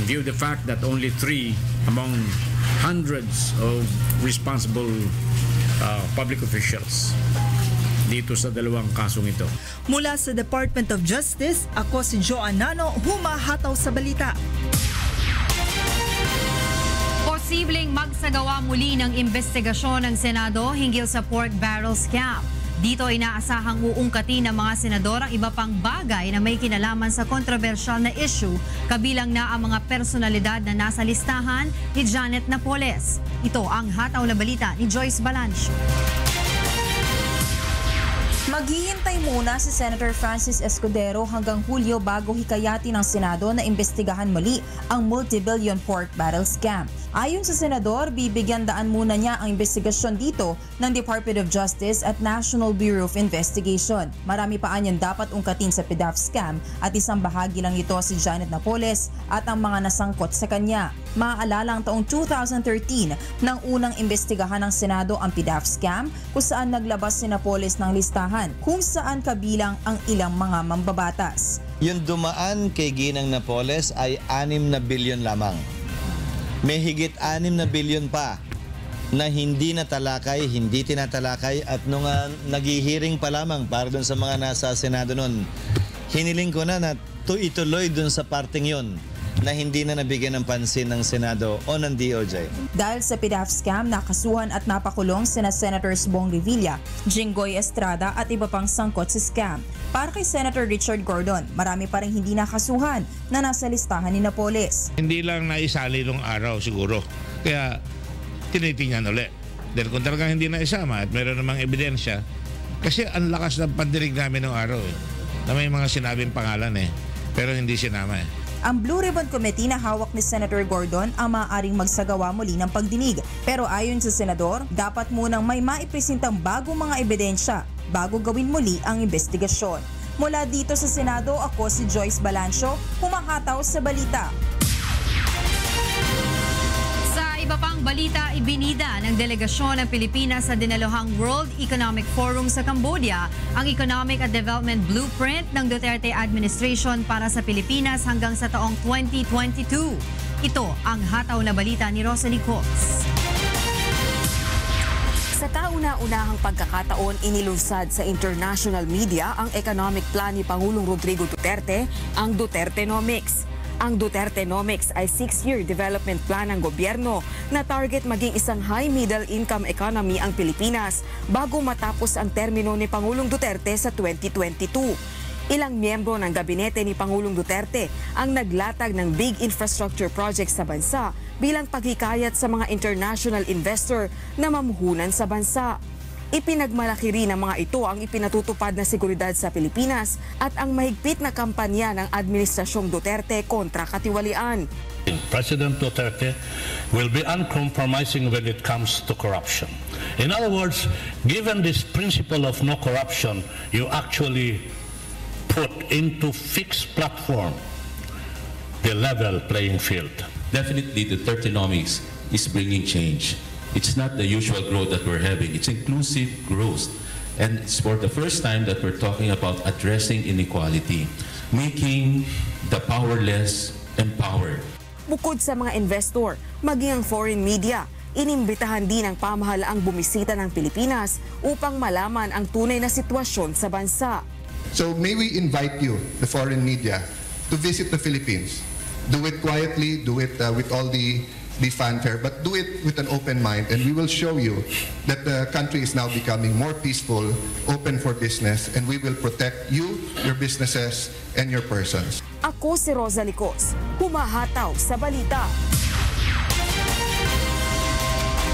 Speaker 4: in view of the fact that only 3 among hundreds of responsible public officials dito sa dalawang kasong ito.
Speaker 7: Mula sa Department of Justice, ako si Joan Nano, humahataw sa balita.
Speaker 2: Posibleng magsagawa muli ng investigasyon ng Senado hinggil sa pork barrel scam. Dito inaasahang uungkatin ng mga senador ang iba pang bagay na may kinalaman sa kontrobersyal na issue, kabilang na ang mga personalidad na nasa listahan ni Janet Napoles. Ito ang hataw na balita ni Joyce Balancho.
Speaker 5: Maghihintay muna si Senator Francis Escudero hanggang Hulyo bago hikayatin ng Senado na imbestigahan muli ang multi-billion pork barrel scam. Ayon sa Senador, bibigyan daan muna niya ang investigasyon dito ng Department of Justice at National Bureau of Investigation. Marami pa anyang dapat ungkatin sa PDAF scam at isang bahagi lang ito si Janet Napoles at ang mga nasangkot sa kanya. Maaalala ang taong 2013 nang unang imbestigahan ng Senado ang PDAF scam kung saan naglabas si Napoles ng listahan kung saan kabilang ang ilang mga mambabatas.
Speaker 6: Yung dumaan kay Ginang Napoles ay 6 na bilyon lamang. May higit 6 na bilyon pa na hindi natalakay, hindi tinatalakay at nung naghihiring pa lamang para dun sa mga nasa Senado nun, hiniling ko na ituloy dun sa parting yon na hindi na nabigyan ng pansin ng Senado o ng DOJ.
Speaker 5: Dahil sa PDAF scam, nakasuhan at napakulong sina Senators Bong Revilla, Jinggoy Estrada at iba pang sangkot sa scam. Para kay Senator Richard Gordon, marami pa rin hindi nakasuhan na nasa listahan ni Napoles.
Speaker 8: Hindi lang naisali nung araw siguro, kaya tinitingnan ulit. Dahil kung talagang hindi naisama at meron namang ebidensya, kasi ang lakas ng pandinig namin nung araw na may mga sinabing pangalan pero hindi sinama
Speaker 5: Ang Blue Ribbon Committee na hawak ni Senator Gordon ang maaaring magsagawa muli ng pagdinig. Pero ayon sa Senador, dapat munang may maipresentang bagong mga ebidensya bago gawin muli ang investigasyon. Mula dito sa Senado, ako si Joyce Balancho, humahataw sa balita.
Speaker 2: Iba pang balita, ibinida ng delegasyon ng Pilipinas sa dinaluhang World Economic Forum sa Cambodia ang Economic at Development Blueprint ng Duterte Administration para sa Pilipinas hanggang sa taong 2022. Ito ang hataw na balita ni Rosalie Cox.
Speaker 9: Sa kauna-unahang pagkakataon, inilunsad sa international media ang economic plan ni Pangulong Rodrigo Duterte, ang Dutertenomics. Ang Dutertenomics ay 6-year development plan ng gobyerno na target maging isang high-middle income economy ang Pilipinas bago matapos ang termino ni Pangulong Duterte sa 2022. Ilang miyembro ng gabinete ni Pangulong Duterte ang naglatag ng big infrastructure projects sa bansa bilang paghikayat sa mga international investor na mamuhunan sa bansa. Ipinagmalaki rin ng mga ito ang ipinatutupad na seguridad sa Pilipinas at ang mahigpit na kampanya ng Administrasyong Duterte kontra katiwalian.
Speaker 10: President Duterte will be uncompromising when it comes to corruption. In other words, given this principle of no corruption, you actually put into fixed platform the level playing field.
Speaker 12: Definitely, the Dutertenomics is bringing change. It's not the usual growth that we're having. It's inclusive growth. And it's for the first time that we're talking about addressing inequality, making the powerless empowered.
Speaker 9: Bukod sa mga investor, maging ang foreign media, inimbitahan din ang pamahalaang bumisita ng Pilipinas upang malaman ang tunay na sitwasyon sa bansa.
Speaker 25: So may we invite you, the foreign media, to visit the Philippines. Do it quietly, do it with all the fanfare, but do it with an open mind, and we will show you that the country is now becoming more peaceful, open for business, and we will protect you, your businesses, and your persons.
Speaker 9: Ako si Rosalie Cox, humahataw sa balita.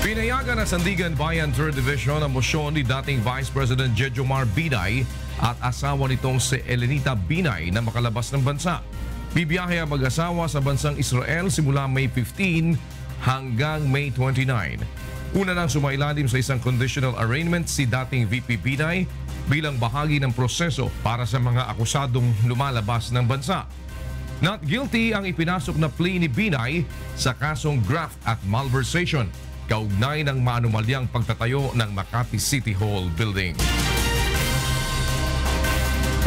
Speaker 3: Pinayagan ng Sandigan Bayan 3rd Division ang mosyon ni dating Vice President Jejomar Binay at asawa nitong si Elenita Binay na makalabas ng bansa. Bibiyahe ang mag-asawa sa bansang Israel simula May 15 hanggang May 29. Una nang sumailalim sa isang conditional arraignment si dating VP Binay bilang bahagi ng proseso para sa mga akusadong lumalabas ng bansa. Not guilty ang ipinasok na plea ni Binay sa kasong graft at malversation, kaugnay ng maanumalyang pagtatayo ng Makati City Hall building.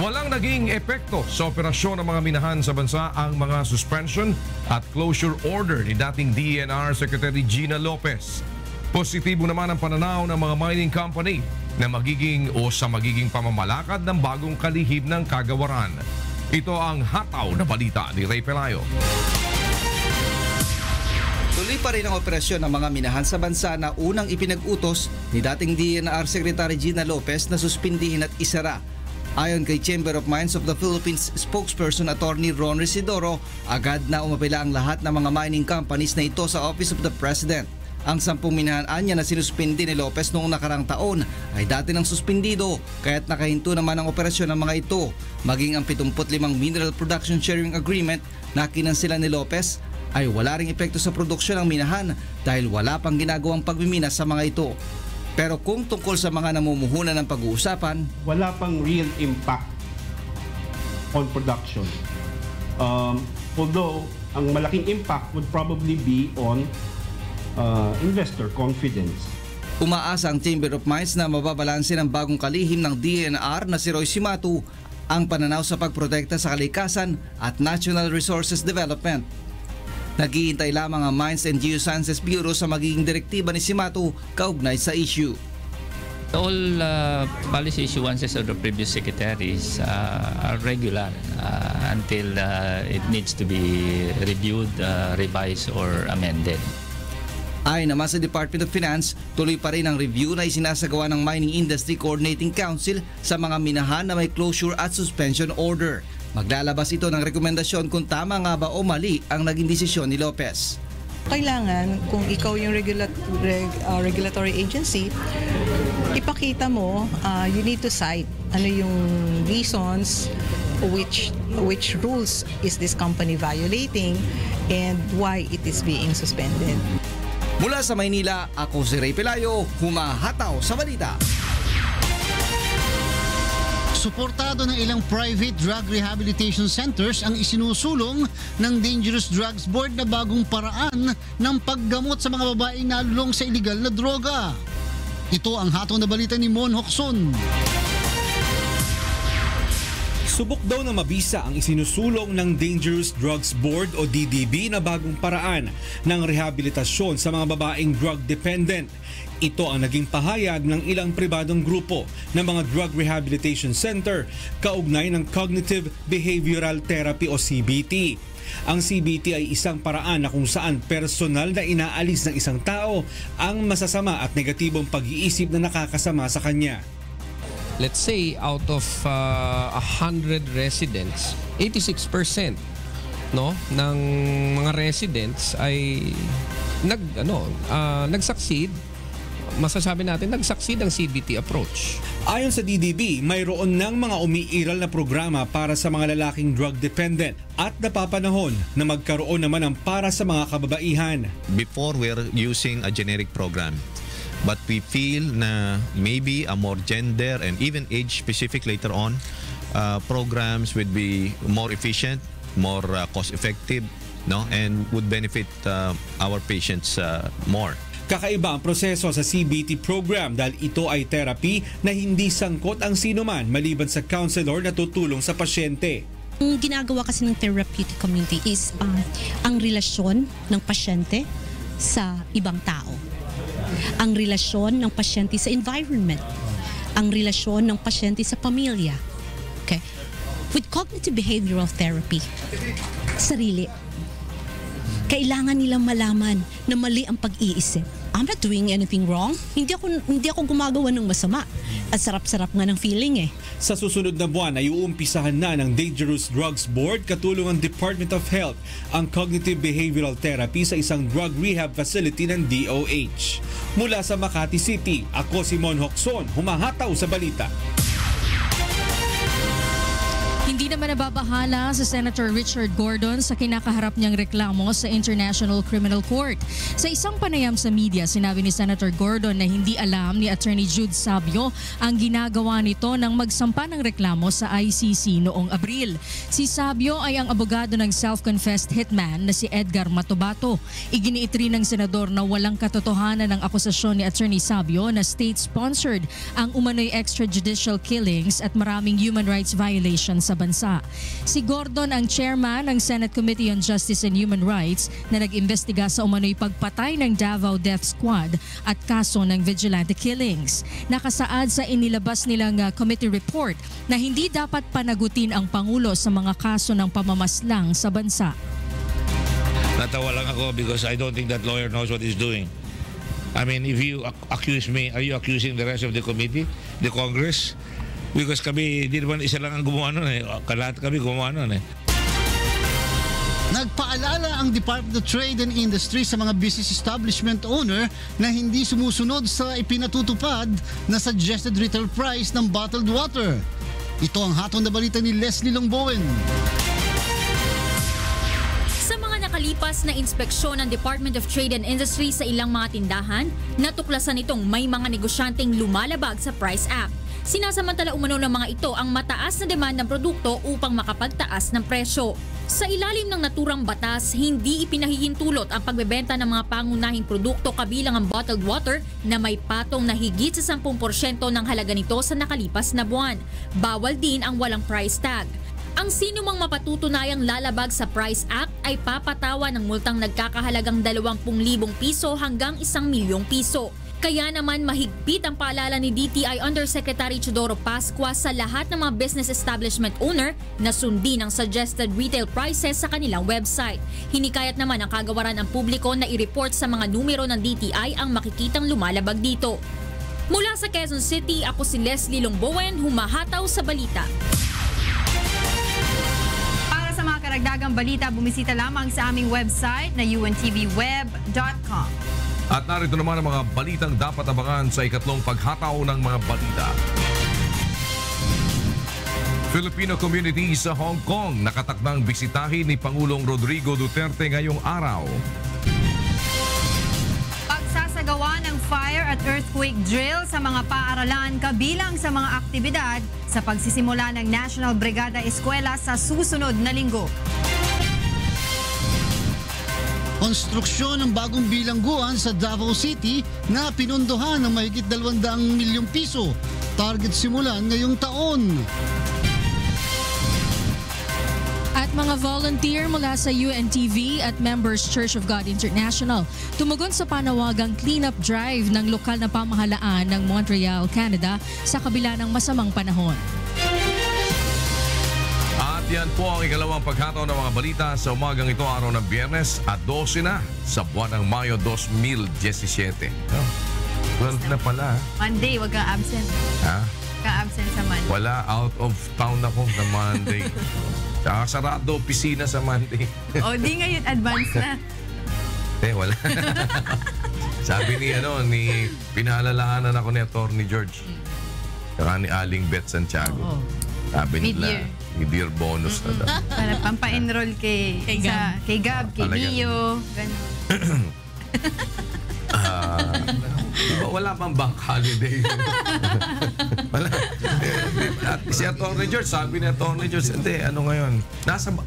Speaker 3: Walang naging epekto sa operasyon ng mga minahan sa bansa ang mga suspension at closure order ni dating DENR Secretary Gina Lopez. Positibo naman ang pananaw ng mga mining company na magiging pamamalakad ng bagong kalihim ng kagawaran. Ito ang hataw na balita ni Ray Pelayo.
Speaker 11: Tuloy pa rin ang operasyon ng mga minahan sa bansa na unang ipinag-utos ni dating DENR Secretary Gina Lopez na suspindihin at isara. Ayon kay Chamber of Mines of the Philippines spokesperson Attorney Ron Residoro, agad na umapela ang lahat ng mga mining companies na ito sa Office of the President. Ang 10 minahan anya na sinuspindi ni Lopez noong nakarang taon ay dati nang suspindido, kaya't nakahinto naman ang operasyon ng mga ito. Maging ang 75 Mineral Production Sharing Agreement na kinansela ni Lopez ay wala ring epekto sa produksyon ng minahan dahil wala pang ginagawang pagmimina sa mga ito. Pero kung tungkol sa mga namumuhunan ng pag-uusapan,
Speaker 13: wala pang real impact on production. Although, ang malaking impact would probably be on investor confidence.
Speaker 11: Umaasa ang Chamber of Mines na mababalanse ng bagong kalihim ng DENR na si Roy Cimatu ang pananaw sa pagprotekta sa kalikasan at National Resources Development. Naghihintay lamang ang Mines and Geosciences Bureau sa magiging direktiba ni Cimatu kaugnay sa issue.
Speaker 14: All policy issuances of the previous secretaries are regular until it needs to be reviewed, revised, or amended.
Speaker 11: Ayon naman sa Department of Finance, tuloy pa rin ang review na isinasagawa ng Mining Industry Coordinating Council sa mga minahan na may closure at suspension order. Maglalabas ito ng rekomendasyon kung tama nga ba o mali ang naging desisyon ni Lopez.
Speaker 15: Kailangan, kung ikaw yung regulatory agency, ipakita mo, you need to cite ano yung reasons, which rules is this company violating, and why it is being suspended.
Speaker 11: Mula sa Maynila, ako si Ray Pelayo, humahataw sa balita.
Speaker 16: Suportado ng ilang private drug rehabilitation centers ang isinusulong ng Dangerous Drugs Board na bagong paraan ng paggamot sa mga babaeng nalulong sa iligal na droga. Ito ang hataw na balita ni Mon Hocson.
Speaker 26: Subok daw na mabisa ang isinusulong ng Dangerous Drugs Board o DDB na bagong paraan ng rehabilitasyon sa mga babaeng drug dependent. Ito ang naging pahayag ng ilang pribadong grupo ng mga drug rehabilitation center kaugnay ng Cognitive Behavioral Therapy o CBT. Ang CBT ay isang paraan na kung saan personal na inaalis ng isang tao ang masasama at negatibong pag-iisip na nakakasama sa kanya.
Speaker 27: Let's say out of 100 residents, 86% ng mga residents ay nag-succeed. Masasabi natin nag-succeed ang CBT approach.
Speaker 26: Ayon sa DDB, mayroon ng mga umiiral na programa para sa mga lalaking drug dependent at napapanahon na magkaroon naman ng para sa mga kababaihan.
Speaker 28: Before, we're using a generic program. But we feel na maybe a more gender and even age specific later on programs would be more efficient, more cost effective, and would benefit our patients more.
Speaker 26: Kakaiba ang proseso sa CBT program dahil ito ay therapy na hindi sangkot ang sinuman maliban sa counselor na tutulong sa pasyente.
Speaker 29: Ang ginagawa kasi ng therapeutic community is ang relasyon ng pasyente sa ibang tao. Ang relasyon ng pasyente sa environment. Ang relasyon ng pasyente sa pamilya. Okay? With cognitive behavioral therapy, sarili. Kailangan nilang malaman na mali ang pag-iisip. I'm not doing anything wrong. Hindi ako gumagawa ng masama. At sarap-sarap nga ng feeling eh.
Speaker 26: Sa susunod na buwan ay uumpisahan na ng Dangerous Drugs Board katulong ang Department of Health ang cognitive behavioral therapy sa isang drug rehab facility ng DOH. Mula sa Makati City, ako si Mon Hocson, humahataw sa balita.
Speaker 2: Hindi naman nababahala si Senator Richard Gordon sa kinakaharap niyang reklamo sa International Criminal Court. Sa isang panayam sa media, sinabi ni Senator Gordon na hindi alam ni Attorney Jude Sabio ang ginagawa nito nang magsampa ng reklamo sa ICC noong Abril. Si Sabio ay ang abogado ng self-confessed hitman na si Edgar Matobato. Iginiit rin ng senador na walang katotohanan ng akusasyon ni Attorney Sabio na state-sponsored ang umano'y extrajudicial killings at maraming human rights violations sa bansa. Si Gordon ang chairman ng Senate Committee on Justice and Human Rights na nag-imbestiga sa umano'y pagpatay ng Davao Death Squad at kaso ng vigilante killings. Nakasaad sa inilabas nilang committee report na hindi dapat panagutin ang Pangulo sa mga kaso ng pamamaslang sa bansa.
Speaker 8: Natawa lang ako because I don't think that lawyer knows what he's doing. I mean, if you accuse me, are you accusing the rest of the committee, the Congress? Because kami, di naman isa lang ang gumawa nun eh. Lahat kami gumawa nun eh.
Speaker 16: Nagpaalala ang Department of Trade and Industry sa mga business establishment owner na hindi sumusunod sa ipinatutupad na suggested retail price ng bottled water. Ito ang hatong na balita ni Leslie Longbowen.
Speaker 1: Sa mga nakalipas na inspeksyon ng Department of Trade and Industry sa ilang mga tindahan, natuklasan itong may mga negosyanteng lumalabag sa Price Act. Sinasamantala umano ng mga ito ang mataas na demand ng produkto upang makapagtaas ng presyo. Sa ilalim ng naturang batas, hindi ipinahihintulot ang pagbebenta ng mga pangunahing produkto kabilang ang bottled water na may patong na higit sa 10% ng halaga nito sa nakalipas na buwan. Bawal din ang walang price tag. Ang sinumang mapatutunayang lalabag sa Price Act ay papatawa ng multang nagkakahalagang 20,000 piso hanggang 1 milyong piso. Kaya naman mahigpit ang paalala ni DTI Undersecretary Teodoro Pascua sa lahat ng mga business establishment owner na sundin ang suggested retail prices sa kanilang website. Hinikayat naman ang kagawaran ng publiko na i-report sa mga numero ng DTI ang makikitang lumalabag dito. Mula sa Quezon City, ako si Leslie Longbowen, humahataw sa balita.
Speaker 2: Para sa mga karagdagang balita, bumisita lamang sa aming website na untvweb.com.
Speaker 3: At narito naman ang mga balitang dapat abangan sa ikatlong paghataw ng mga balita. Filipino community sa Hong Kong nakatakdang bisitahin ni Pangulong Rodrigo Duterte ngayong araw.
Speaker 2: Pagsasagawa ng fire at earthquake drill sa mga paaralan kabilang sa mga aktibidad sa pagsisimula ng National Brigada Eskwela sa susunod na linggo.
Speaker 16: Konstruksyon ng bagong bilangguan sa Davao City na pinondohan ng mahigit 200 milyong piso. Target simulan ngayong taon.
Speaker 2: At mga volunteer mula sa UNTV at Members Church of God International tumugon sa panawagang cleanup drive ng lokal na pamahalaan ng Montreal, Canada sa kabila ng masamang panahon.
Speaker 3: Yan po ang ikalawang paghataw ng mga balita sa umagang ito, araw ng Biyernes at 12 na sa buwan ng Mayo 2017. 12 na pala.
Speaker 2: Monday, wag kang absent.
Speaker 3: Ha?
Speaker 2: Kang absent sa Monday.
Speaker 3: Wala, out of town ako sa Monday. Tsaka sarado opisina sa Monday.
Speaker 2: O, di ngayon, advance na.
Speaker 3: Wala. Sabi ni pinaalalahanan ako ni Attorney George. Tsaka ni Aling Beth Santiago. Sabi nila, mid-year bonus na daw.
Speaker 2: Para pampa-enroll kay Gab, kay Neo.
Speaker 3: Diba wala pang bank holiday? Wala. At si Attorney George, sabi ni Attorney George, hindi, ano ngayon?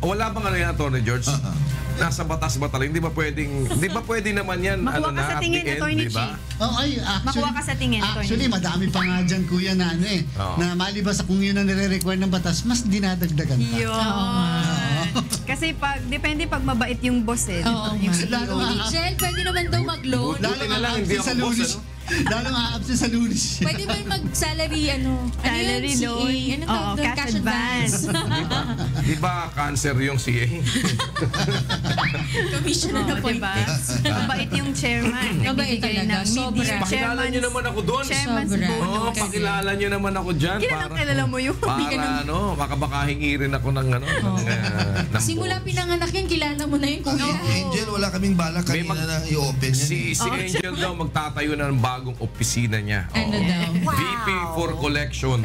Speaker 3: Wala bang ano yan, Attorney George? Nasa batas ba talaga? Hindi ba pwedeng naman yan?
Speaker 2: Makuha ka sa tingin, Attorney G.
Speaker 7: Makuha ka sa tingin, Attorney.
Speaker 16: Actually, madami pa nga dyan, kuya, na na malibas kung yun ang nire-require ng batas, mas dinadagdagan pa.
Speaker 7: Kasi depende pag mabait yung boss eh. Yung CEO.
Speaker 2: Michelle, pwede naman daw mag-loan.
Speaker 16: Lalo nga absent sa lunes. Lalo nga absent sa lunes.
Speaker 2: Pwede ba mag-salary,
Speaker 7: salary loan? Cash advance.
Speaker 3: Di ba cancer yung CA?
Speaker 2: Commissioner na appointments.
Speaker 7: Mabait yung chairman.
Speaker 2: Mabait talaga. Sobra.
Speaker 3: Pakilala nyo naman ako doon.
Speaker 7: Chairman's bonus.
Speaker 3: Pakilala nyo naman ako dyan.
Speaker 7: Kilala mo yun.
Speaker 3: Para makabakahingi rin ako ng
Speaker 2: Simula pinanganak yun, kilala mo na yun.
Speaker 17: Angel, wala kaming balak kanina na i-open yan.
Speaker 3: Si Angel daw magtatayo na ng bagong opisina niya.
Speaker 2: Ano daw?
Speaker 3: VP for Collection.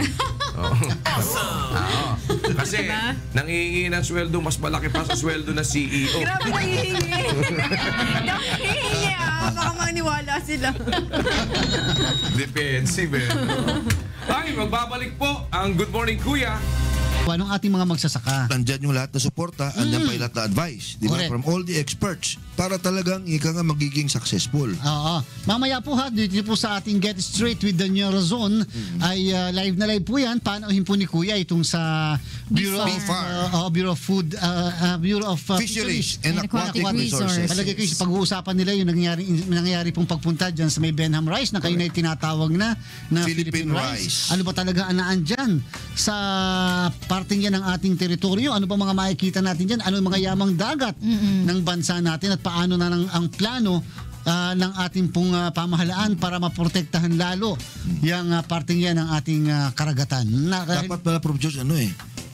Speaker 3: Kasi nangihingi ng sweldo mas malaki pa sa sweldo na CEO.
Speaker 4: Grabe nangihingi. Nangihingi baka maniwala sila.
Speaker 3: Defensive Ay, magbabalik po ang Good Morning Kuya.
Speaker 16: Anong ating mga magsasaka?
Speaker 17: Nandyan yung lahat na suporta, andyan pa yung lahat na advice, di ba?
Speaker 16: Correct.
Speaker 17: From all the experts para talagang ika nga magiging successful.
Speaker 16: Oo. Mamaya po dito po sa ating Get Straight with the Neurozone ay live na live po yan. Panauhin po ni Kuya itong sa Bureau of Food, Bureau of
Speaker 17: Fisheries and Aquatic Resources.
Speaker 16: Palagay ko pag-uusapan nila yung nangyayari pong pagpunta dyan sa may Benham Rice na kayo na tinatawag na Philippine Rice. Ano ba talaga ang naandyan sa parting yan ng ating teritoryo? Ano ba mga makikita natin dyan? Ano mga yamang dagat ng bansa natin at paano na ang plano ng ating pong pamahalaan para maprotektahan lalo yung parting yan ng ating karagatan.
Speaker 17: Dapat pala, Prof. George,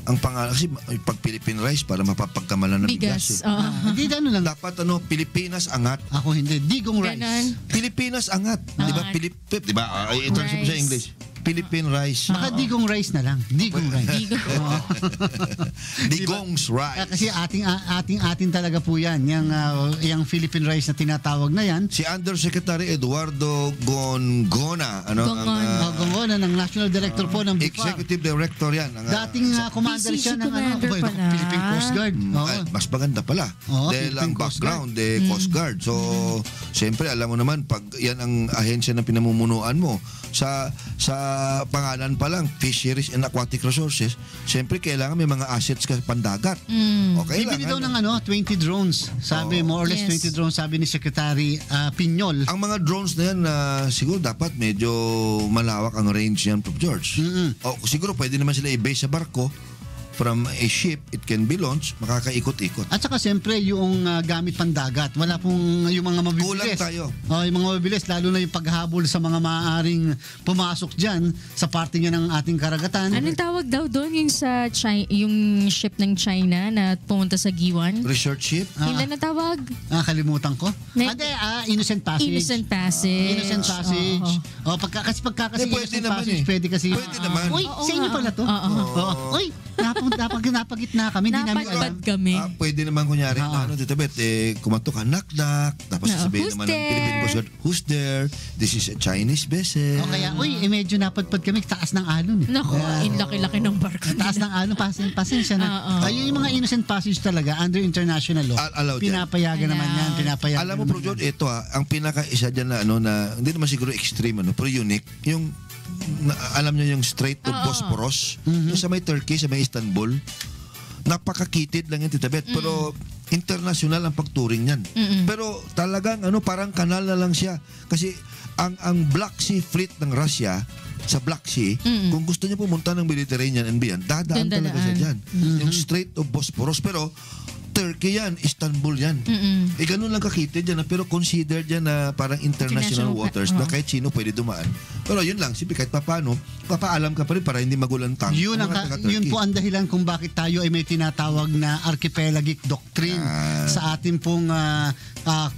Speaker 17: ang pangalan kasi pag Philippine Rice para mapapagkamalan ng bigas.
Speaker 16: Hindi lang.
Speaker 17: Dapat Pilipinas angat.
Speaker 16: Ako hindi. Digong rice.
Speaker 17: Pilipinas angat. Di ba? Di ba? I-translate mo sa English. Philippine rice.
Speaker 16: Baka digong rice na lang. Digong rice.
Speaker 17: Digong's rice.
Speaker 16: Kasi ating talaga po yan. Yung Philippine rice na tinatawag na yan.
Speaker 17: Si Undersecretary Eduardo Gongona.
Speaker 16: Gongona ng National Director po ng BIFAR.
Speaker 17: Executive Director yan.
Speaker 16: Dating commander siya ng Philippine Coast Guard.
Speaker 17: Mas maganda pala. Dahil ang background, Coast Guard. So, siyempre, alam mo naman, pag yan ang ahensya na pinamumunuan mo, sa pangalan pa lang, Fisheries and Aquatic Resources, siyempre kailangan may mga assets ka pandagat. Okay lang.
Speaker 16: Bibili daw ng 20 drones. Sabi, more or less 20 drones, sabi ni Secretary Piñol.
Speaker 17: Ang mga drones na yan, siguro dapat medyo malawak ang range yan, Prof. George. Siguro pwede naman sila i-base sa barko. From a ship, it can be launched, makakaikot-ikot.
Speaker 16: At saka siyempre, yung gamit pandagat. Wala pong yung mga mabibilis.
Speaker 17: Kulang tayo.
Speaker 16: Yung mga mabibilis, lalo na yung paghabol sa mga maaaring pumasok dyan sa parte niya ng ating karagatan.
Speaker 6: Anong tawag daw doon yung sa yung ship ng China na pumunta sa Giwan?
Speaker 17: Research ship?
Speaker 6: Ilan na tawag?
Speaker 16: Kalimutan ko. Innocent Passage.
Speaker 6: Innocent Passage.
Speaker 16: Innocent Passage. Kasi Innocent Passage, pwede kasi.
Speaker 17: Pwede naman.
Speaker 16: Uy, sa inyo pala to? Uy, napagitna kami.
Speaker 6: Napagpad kami.
Speaker 17: Pwede naman kunyari Tita Beth, kumato ka, knock-knock, tapos sasabihin naman ng Philippine Coast Guard, who's there? This is a Chinese vessel.
Speaker 16: Kaya, medyo napadpad kami, taas ng alon.
Speaker 6: Naku, laki-laki ng barko.
Speaker 16: Taas ng alon, pasensya na. Yung mga innocent passage talaga, under international law, pinapayagan naman yan.
Speaker 17: Alam mo, Bro John, ito ang pinaka-isa dyan na hindi naman siguro extreme, pero unique, yung alam niyo yung Strait of Bosporus, yung sa may Turkey, sa may Istanbul, napakakitid lang yan, Tita Beth, pero international ang pagturing niyan. Pero talagang parang kanal na lang siya. Kasi ang Black Sea Fleet ng Russia sa Black Sea, kung gusto niya pumunta ng Mediterranean and beyond, dadaan talaga siya dyan. Yung Strait of Bosporus. Pero Turkey yan, Istanbul yan. Ganun lang kakitid yan, pero considered yan na parang international waters na kahit sino pwede dumaan. Pero yun lang, siyempre kahit paano, papaalam ka pa rin para hindi magulantang.
Speaker 16: Yun po ang dahilan kung bakit tayo ay may tinatawag na archipelagic doctrine sa ating pong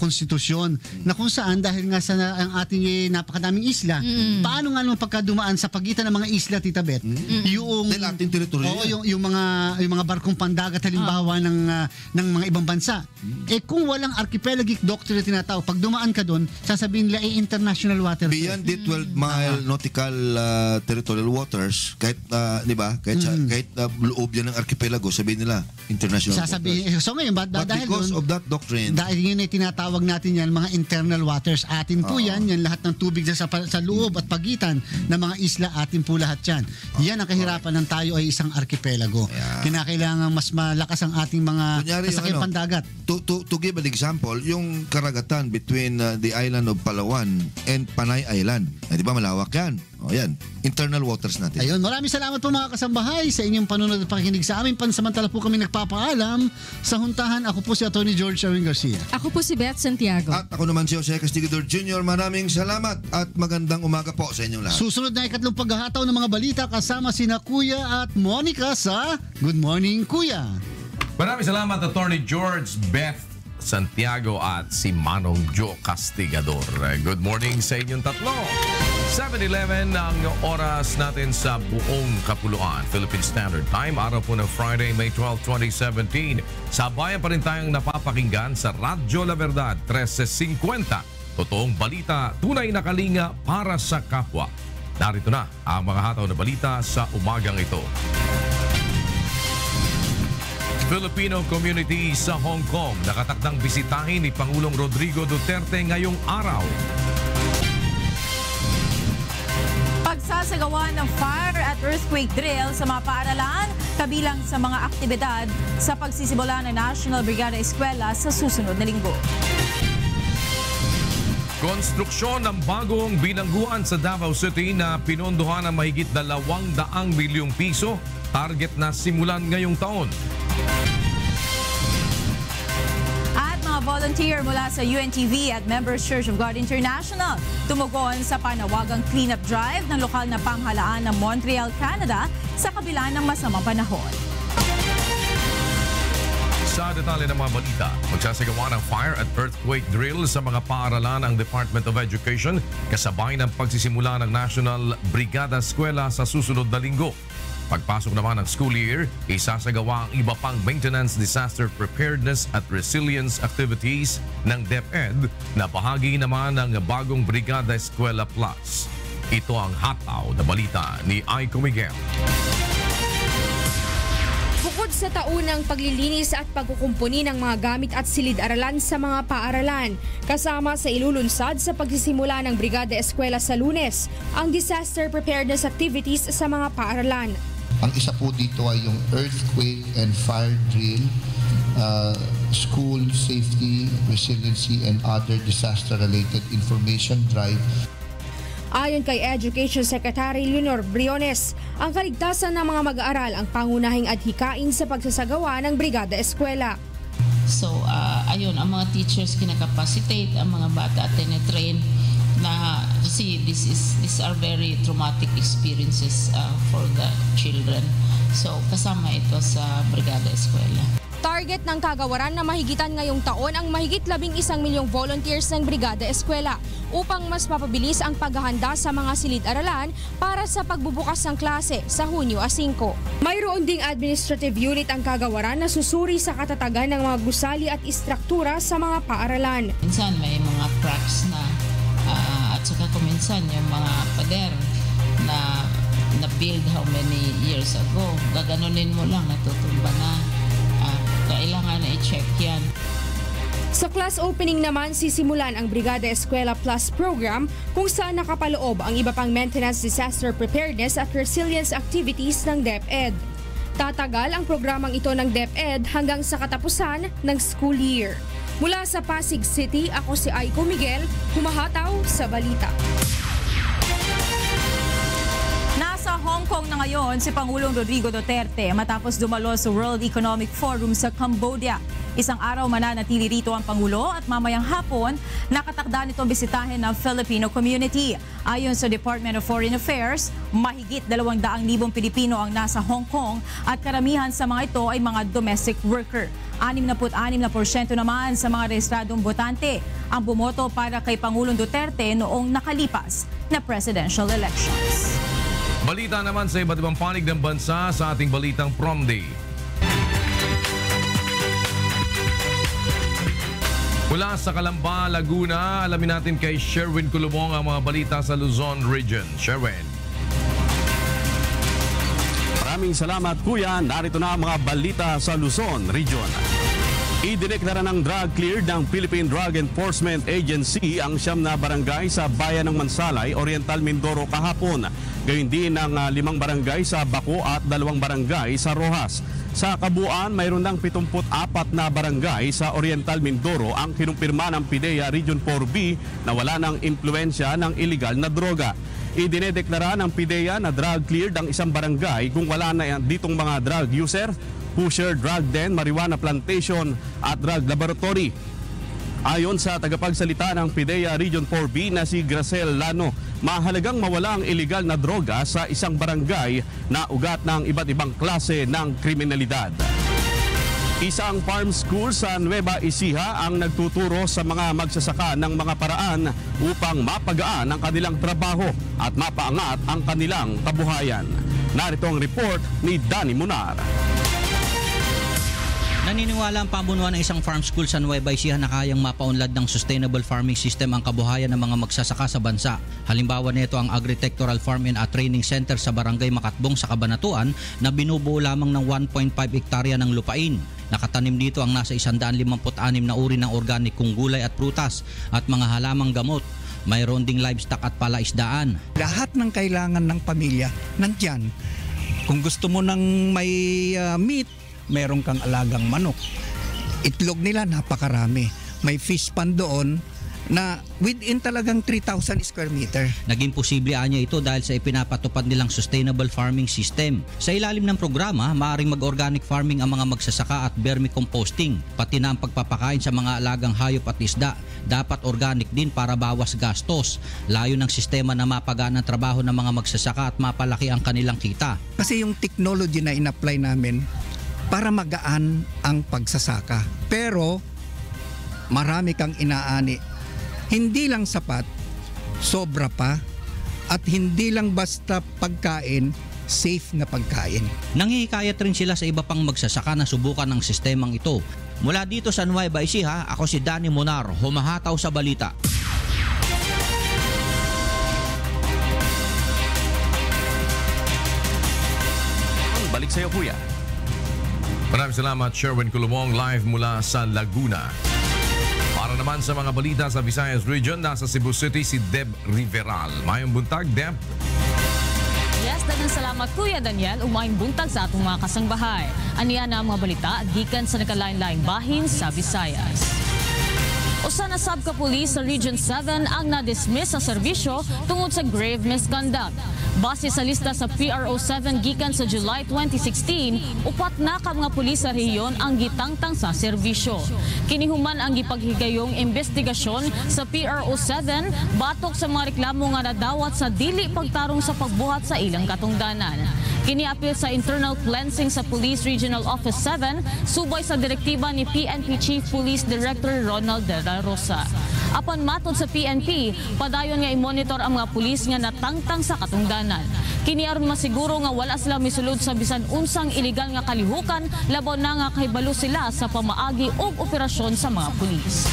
Speaker 16: konstitusyon. Na kung saan, dahil nga sa ang ating napakadaming isla, paano nga naman pagkadumaan sa pagitan ng mga isla, Tita Beth, yung
Speaker 17: ating teritoryo.
Speaker 16: Yung mga barkong pandagat halimbawa ng mga ibang bansa. Kung walang archipelagic doctrine na tinatawag, pag dumaan ka doon, sasabihin nila international waters.
Speaker 17: Beyond the 12-mile nautical territorial waters, kahit, di ba, kahit loob yan ng archipelago, sabihin nila international waters.
Speaker 16: So ngayon,
Speaker 17: But because of that doctrine,
Speaker 16: dahil yun ay tinatawag natin yan, mga internal waters, atin po yan lahat ng tubig sa loob at pagitan ng mga isla, atin po lahat yan. Yan ang kahirapan ng tayo ay isang archipelago. Kinakailangan mas malakas ang ating mga sasakyan pandagat.
Speaker 17: To give an example, yung karagatan between the island of Palawan and Panay Island. Di ba malawak yan? Yan. Internal waters natin.
Speaker 16: Ayun, maraming salamat po mga kasambahay sa inyong panunod at pakikinig sa amin. Pansamantala po kami nagpapaalam sa huntahan. Ako po si Atty. George Erwin Garcia.
Speaker 6: Ako po si Beth Santiago.
Speaker 17: At ako naman si Jose Castigador Jr. Maraming salamat at magandang umaga po sa inyong lahat.
Speaker 16: Susunod na ikatlong paghahataw ng mga balita kasama sina Kuya at Monica sa Good Morning Kuya.
Speaker 3: Maraming salamat, Atty. George, Beth Santiago at si Manong Joe Castigador. Good morning sa inyong tatlo. 7:11 ang oras natin sa buong kapuluan. Philippine Standard Time, araw po ng Friday, May 12, 2017. Sabayan pa rin tayong napapakinggan sa Radyo La Verdad, 1350. Totoong balita, tunay na kalinga para sa kapwa. Narito na ang mga hataw na balita sa umagang ito. Filipino community sa Hong Kong nakatakdang bisitahin ni Pangulong Rodrigo Duterte ngayong araw.
Speaker 4: Pagsasagawa ng fire at earthquake drill sa mga paaralan, kabilang sa mga aktibidad sa pagsisimula ng National Brigada Eskwela sa susunod na linggo.
Speaker 3: Konstruksyon ng bagong bilangguan sa Davao City na pinondohan ng mahigit 200 milyong piso, target na simulan ngayong taon.
Speaker 4: Volunteer mula sa UNTV at Members Church of God International tumugon sa panawagang cleanup drive ng lokal na pamahalaan ng Montreal, Canada sa kabila ng masamang panahon.
Speaker 3: Sa detalye ng mga balita, magsasagawa ng fire at earthquake drill sa mga paaralan ng Department of Education kasabay ng pagsisimula ng National Brigada Eskwela sa susunod na linggo. Pagpasok naman ng school year, isasagawa ang iba pang maintenance, disaster preparedness at resilience activities ng DepEd na bahagi naman ng bagong Brigada Eskwela Plus. Ito ang hataw na balita ni Aiko Miguel.
Speaker 5: Bukod sa taunang paglilinis at pagkukumpuni ng mga gamit at silid-aralan sa mga paaralan, kasama sa ilulunsad sa pagsisimula ng Brigada Eskwela sa Lunes, ang disaster preparedness activities sa mga paaralan.
Speaker 10: Ang isa po dito ay yung earthquake and fire drill, school safety, resiliency, and other disaster-related information drive.
Speaker 5: Ayon kay Education Secretary Leonor Briones, ang kaligtasan ng mga mag-aaral ang pangunahing adhikain sa pagsasagawa ng Brigada Eskwela.
Speaker 18: So, ayun, ang mga teachers kinakapacitate, ang mga bata tinetrain na kasi these are very traumatic experiences for the children. So, kasama ito sa Brigada Eskwela.
Speaker 5: Target ng kagawaran na mahigitan ngayong taon ang mahigit 11 milyong volunteers ng Brigada Eskwela upang mas mapabilis ang paghahanda sa mga silid-aralan para sa pagbubukas ng klase sa Hunyo 5. Mayroon ding administrative unit ang kagawaran na susuri sa katatagan ng mga gusali at istruktura sa mga paaralan.
Speaker 18: Minsan may mga cracks na at saka kuminsan yung mga pader na build how many years ago. Gaganunin mo lang, natutumba na. Kailangan na i-check yan.
Speaker 5: Sa class opening naman, sisimulan ang Brigada Eskwela Plus program kung saan nakapaloob ang iba pang maintenance, disaster preparedness at resilience activities ng DepEd. Tatagal ang programang ito ng DepEd hanggang sa katapusan ng school year. Mula sa Pasig City, ako si Aiko Miguel, humahataw sa balita.
Speaker 4: Nasa Hong Kong na ngayon si Pangulong Rodrigo Duterte matapos dumalo sa World Economic Forum sa Cambodia. Isang araw mananatili rito ang Pangulo at mamayang hapon nakatakda nitong bisitahin ng Filipino community. Ayon sa Department of Foreign Affairs, mahigit 200,000 Pilipino ang nasa Hong Kong at karamihan sa mga ito ay mga domestic worker. 66% naman sa mga rehistradong botante ang bumoto para kay Pangulong Duterte noong nakalipas na presidential elections.
Speaker 3: Balita naman sa iba't ibang panig ng bansa sa ating balitang Prom Day. Mula sa Calamba, Laguna, alamin natin kay Sherwin Kulumong ang mga balita sa Luzon Region. Sherwin.
Speaker 19: Maraming salamat kuya. Narito na ang mga balita sa Luzon Region. Idineklara ng drug cleared ng Philippine Drug Enforcement Agency ang 9 na barangay sa bayan ng Mansalay, Oriental Mindoro kahapon. Gayun din ang 5 barangay sa Baco at 2 barangay sa Rojas. Sa kabuuan, mayroon ng 74 na barangay sa Oriental Mindoro ang kinumpirma ng PIDEA Region 4B na wala ng impluensya ng illegal na droga. Idinedeklara ng PIDEA na drug cleared ang isang barangay kung wala na ditong mga drug user, pusher, drug den, marijuana plantation at drug laboratory. Ayon sa tagapagsalita ng PIDEA Region 4B na si Gracel Lano, mahalagang mawala ang illegal na droga sa isang barangay na ugat ng iba't ibang klase ng kriminalidad. Isang farm school sa Nueva Ecija ang nagtuturo sa mga magsasaka ng mga paraan upang mapagaan ang kanilang trabaho at mapaangat ang kanilang kabuhayan. Narito ang report ni Danny Munar.
Speaker 9: Naniniwala ang pamunuan ng isang farm school sa Nueva Ecija na kayang mapaunlad ng sustainable farming system ang kabuhayan ng mga magsasaka sa bansa. Halimbawa nito ang Agritectural Farm and Training Center sa Barangay Makatbong sa Cabanatuan na binubuo lamang ng 1.5 hektarya ng lupain. Nakatanim dito ang nasa 156 na uri ng organikong gulay at prutas at mga halamang gamot. Mayroon ding livestock at palaisdaan.
Speaker 12: Lahat ng kailangan ng pamilya nandyan. Kung gusto mo ng may meat, meron kang alagang manok. Itlog nila napakarami. May fish pan doon na within talagang 3,000 square meter.
Speaker 9: Naging posible niya ito dahil sa ipinapatupad nilang sustainable farming system. Sa ilalim ng programa, maaaring mag-organic farming ang mga magsasaka at vermicomposting. Pati na ang pagpapakain sa mga alagang hayop at isda. Dapat organic din para bawas gastos. Layo ng sistema na mapagaan ang trabaho ng mga magsasaka at mapalaki ang kanilang kita.
Speaker 12: Kasi yung technology na in-apply namin para magaan ang pagsasaka. Pero marami kang inaani. Hindi lang sapat, sobra pa, at hindi lang basta pagkain, safe na pagkain.
Speaker 9: Nanghihikayat rin sila sa iba pang magsasaka na subukan ng sistemang ito. Mula dito sa Nueva Ecija, ako si Danny Munar, humahataw sa balita.
Speaker 19: Balik sa iyo, Kuya.
Speaker 3: Maraming salamat, Sherwin Kulumong, live mula sa Laguna. Para naman sa mga balita sa Visayas Region, nasa Cebu City si Deb Riveral. Mayong buntag, Deb.
Speaker 13: Yes, dagang salamat Kuya Daniel. Umayong buntag sa atong mga kasangbahay. Aniya na ang mga balita gikan sa nakalain-laing bahin sa Visayas. Usa na sabka-pulis sa Region 7 ang na-dismiss sa serbisyo tungod sa grave misconduct. Base sa lista sa PRO7 gikan sa July 2016, upat na ka mga pulis sa rehiyon ang gitangtang sa serbisyo. Kinihuman ang gipaghigayong investigasyon sa PRO7 batok sa mga reklamo nga nadawat sa dili pagtarong sa pagbuhat sa ilang katungdanan. Kiniapil sa internal cleansing sa Police Regional Office 7 subay sa direktiba ni PNP Chief Police Director Ronald De La Rosa. Apan matod sa PNP, padayon nga i-monitor ang mga pulis nga natangtang sa katungdanan. Kini aron masiguro nga wala sila misulod sa bisan unsang iligal nga kalihukan labaw na nga kahibalo sila sa pamaagi ug operasyon sa mga pulis.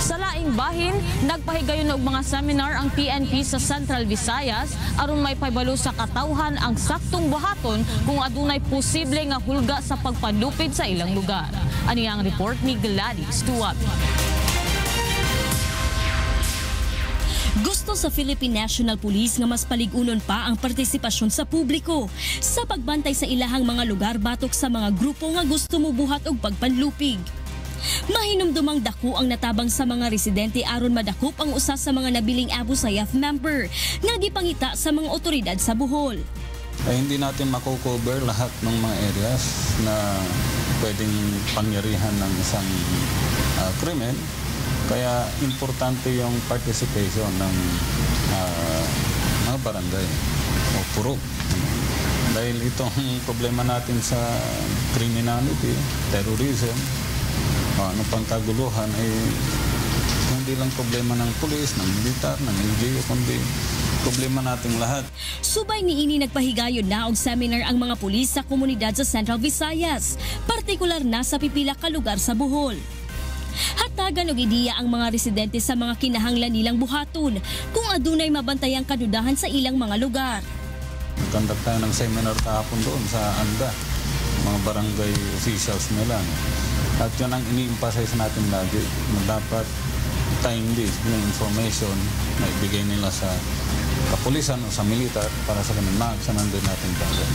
Speaker 13: Sa laing bahin, nagpahigayon og mga seminar ang PNP sa Central Visayas aron may pahibalo sa katawhan ang saktong buhaton kung adunay posible nga hulga sa pagpadupid sa ilang lugar. Ani ang report ni Gladys Tuwabi.
Speaker 20: Gusto sa Philippine National Police nga mas paligunon pa ang partisipasyon sa publiko sa pagbantay sa ilahang mga lugar batok sa mga grupo nga gusto mobuhat og pagpanlupig. Mahinumdumang dako ang natabang sa mga residente aron madakop ang usa sa mga nabiling Abu Sayyaf member nga gipangita sa mga otoridad sa Bohol.
Speaker 21: Ay hindi natin mako-cover lahat ng mga areas na pwedeng pangyarihan ng isang krimen. Kaya importante yung participation ng mga barangay o purok. Dahil itong problema natin sa criminality, terrorism, ano pang kaguluhan ay hindi lang problema ng pulis, ng militar, ng LGU, kundi problema nating lahat.
Speaker 20: Subay niini nagpahigayon na og seminar ang mga pulis sa komunidad sa Central Visayas, partikular na sa pipila ka lugar sa Bohol. Hatagan og ideya ang mga residente sa mga kinahanglan nilang buhaton kung adunay mabantayang kadudahan sa ilang mga lugar.
Speaker 21: Nagkandak tayo ng seminar kahapon doon sa ANDA, mga barangay officials nila. At yun ang ini-emphasize natin lagi na dapat timely yung information na ibigay nila sa kapulisan o sa militar para sa kanila maaksanan din natin bagay.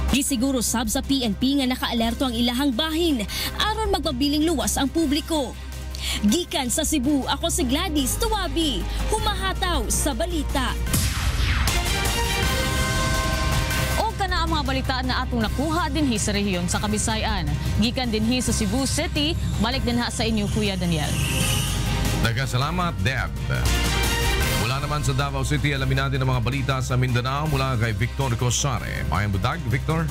Speaker 20: Gisiguro sab sa PNP nga nakaalerto ang ilahang bahin aron magpabiling luwas ang publiko. Gikan sa Cebu, ako si Gladys Tuwabi, humahataw sa balita.
Speaker 13: O kana ang mga balita na atong nakuha dinhi sa rehiyon sa Kabisayan. Gikan dinhi sa Cebu City, balik din ha sa inyo Kuya Daniel.
Speaker 3: Nagkasalamat, Deb. Mula naman sa Davao City, alamin natin ang mga balita sa Mindanao mula kay Victor Cosare. Mayang budag, Victor.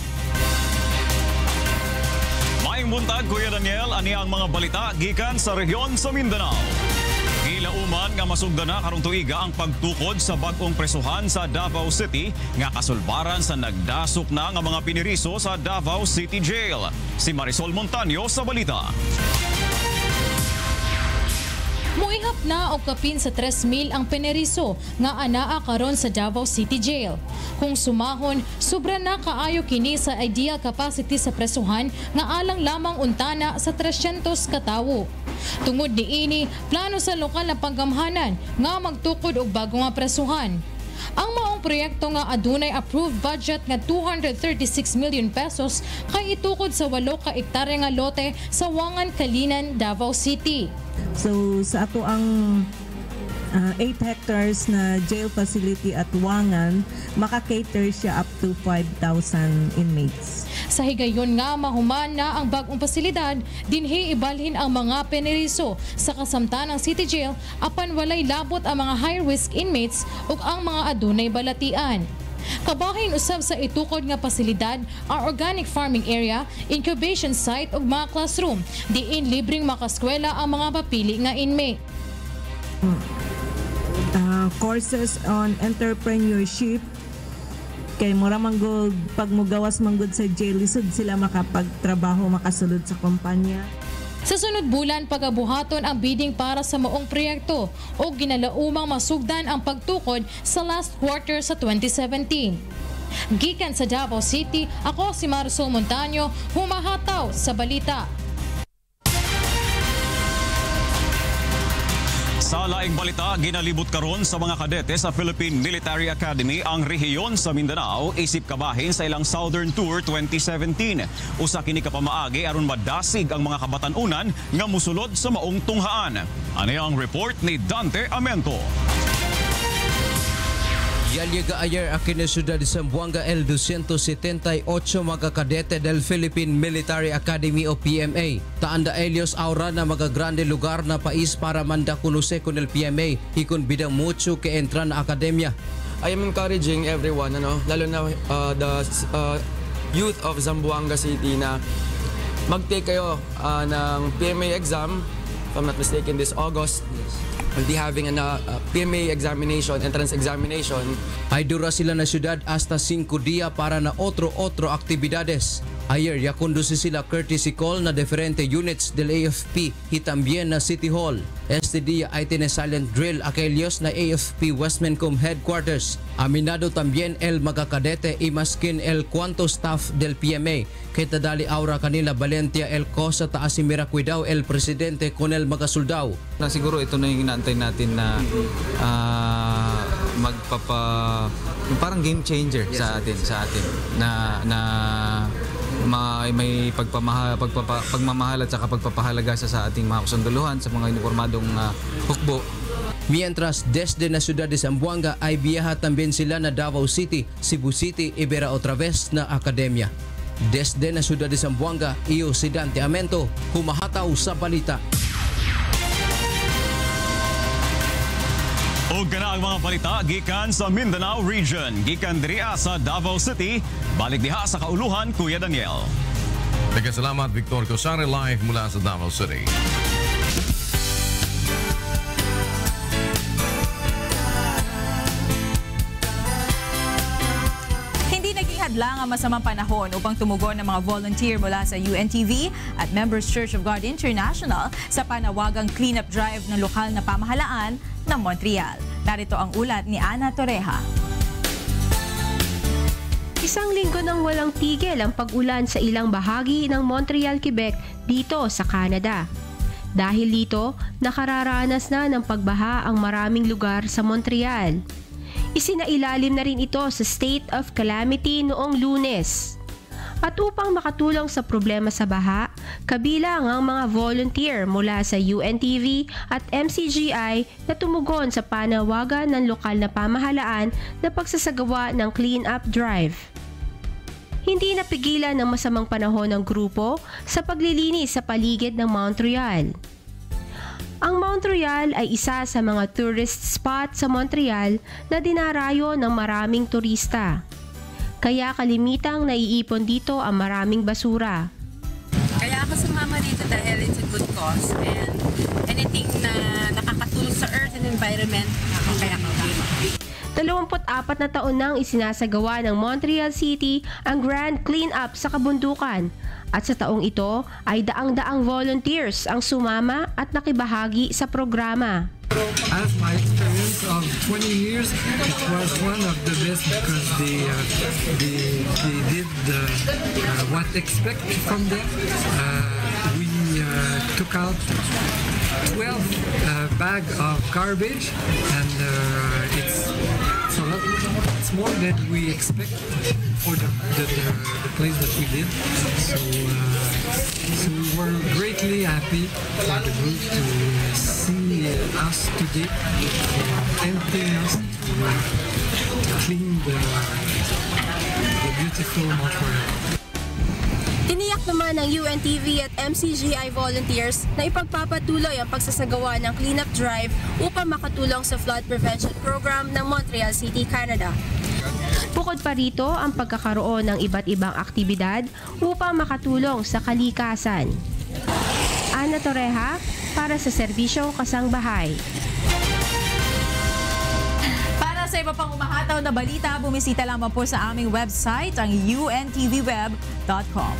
Speaker 19: Mayang
Speaker 11: Umayong buntag, Kuya Daniel, ani ang mga balita gikan sa rehiyon sa Mindanao. Gilauman nga masugdan na karong tuiga ang pagtukod sa bag-ong presuhan sa Davao City nga kasulbaran sa nagdasok na nga mga piniriso sa Davao City Jail. Si Marisol Montaño sa balita.
Speaker 14: Muihap na og kapin sa 3,000 ang peneriso nga anaa karon sa Davao City Jail. Kung sumahon, sobra na kaayo kini sa ideal capacity sa presuhan nga alang lamang untana sa 300 ka tawo. Tungod niini, plano sa lokal na panggamhanan nga magtukod og bago nga presuhan. Ang maong proyekto nga adunay approved budget nga 236 million pesos kay itukod sa 8 ka ektarya nga lote sa Wangan, Kalinan, Davao City.
Speaker 15: So sa ato ang 8 hectares na jail facility at Wangan, maka-cater siya up to 5,000 inmates.
Speaker 14: Sa higayon nga mahuman na ang bagong pasilidad, dinhi ibalhin ang mga peneriso sa kasamtanang City Jail apan walay labot ang mga high-risk inmates ug ang mga adunay balatian. Kabahin usab sa itukod nga pasilidad ang organic farming area, incubation site ug mga classroom diin libreng makaskwela ang mga papili nga inmate.
Speaker 15: Courses on entrepreneurship kay mura manggod pag mugawas manggod sa jail lisod sila makapagtrabaho makasulod sa kumpanya.
Speaker 14: Sa sunod bulan, pagabuhaton ang bidding para sa maong proyekto o ginalaumang masugdan ang pagtukod sa last quarter sa 2017. Gikan sa Davao City, ako si Marisol Montaño, humahataw sa balita.
Speaker 11: Sa laing balita, ginalibot karon sa mga kadete sa Philippine Military Academy ang rehiyon sa Mindanao isip kabahin sa ilang Southern Tour 2017. Usa kini ka pamaagi aron madasig ang mga kabatan-unan nga musulod sa maong tunghaan. Ani ang report ni Dante Amento.
Speaker 22: Yalyaga ayer akin na siyudad sa Zamboanga L278 mga kadete del Philippine Military Academy o PMA. Taanda Elios aura na magagrande lugar na pais para manda kunuse kun el PMA hikun bidang mucho ke entra na akademya.
Speaker 23: I am encouraging everyone, lalo na the youth of Zamboanga City na mag-take kayo ng PMA exam, if I'm not mistaken, this August. We'll be having a PMA examination, entrance examination.
Speaker 22: Ay dura sila na syudad hasta 5 dia para na otro aktibidades. Ayer ya conduce sila courtesy call na diferente units del AFP y también na City Hall. Este día ay tiene silent drill aquellos na AFP Westmencom Headquarters. Aminado también el magkakadete y maskin el cuanto staff del PMA. Kita dali aura kanila Valentia el cosa taas si Miracuidao el presidente con el magasuldaw.
Speaker 23: Na siguro ito na yung inaantay natin na parang game changer sa atin na may pagmamahal at saka pagpapahalaga sa ating mga kusunduluhan sa mga uniformadong hukbo.
Speaker 22: Mientras desde na ciudad de Zamboanga ay biyaha también sila na Davao City, Cebu City, Ibera otra vez na akademya. Desde na ciudad de Zamboanga, iyo si Dante Amento, humahataw sa balita.
Speaker 11: Og kana ang mga balita gikan sa Mindanao Region, gikan diriya sa Davao City, balik diha sa kauluhan Kuya Daniel.
Speaker 3: Salamat Victor Cosare live mula sa Davao City.
Speaker 4: Hadlang ang masamang panahon upang tumugon ng mga volunteer mula sa UNTV at Members Church of God International sa panawagang cleanup drive ng lokal na pamahalaan ng Montreal. Narito ang ulat ni Ana Torreja.
Speaker 24: Isang linggo nang walang tigil ang pag-ulan sa ilang bahagi ng Montreal, Quebec dito sa Canada. Dahil dito, nakararanas na ng pagbaha ang maraming lugar sa Montreal. Isinailalim na rin ito sa state of calamity noong Lunes. At upang makatulong sa problema sa baha, kabilang ang mga volunteer mula sa UNTV at MCGI na tumugon sa panawagan ng lokal na pamahalaan na pagsasagawa ng clean-up drive. Hindi napigilan ng masamang panahon ng grupo sa paglilinis sa paligid ng Montreal. Ang Montreal ay isa sa mga tourist spot sa Montreal na dinarayo ng maraming turista. Kaya kalimitang naiipon dito ang maraming basura.
Speaker 25: Kaya ako
Speaker 1: sumama dito dahil it's a good cause and anything na nakakatulong sa earth and environment, kaya kami.
Speaker 24: 24 na taon nang isinasagawa ng Montreal City ang Grand Cleanup sa kabundukan. At sa taong ito ay daang-daang volunteers ang sumama at nakibahagi sa programa.
Speaker 2: As my experience of 20 years, it was one of the best because they did what expect from them. We took out 12 bag of garbage, and it's more than we expect for the place that we did. So we were greatly happy for the group to see us today, emptying us to clean the beautiful Montreal.
Speaker 24: Tiniyak naman ng UNTV at MCGI volunteers na ipagpapatuloy ang pagsasagawa ng cleanup drive upang makatulong sa flood prevention program ng Montreal City, Canada. Bukod pa rito ang pagkakaroon ng iba't ibang aktibidad upang makatulong sa kalikasan. Ana Torreja para sa Serbisyong Kasangbahay.
Speaker 4: Para sa iba pang umahataw na balita, bumisita lamang po sa aming website, ang untvweb.com.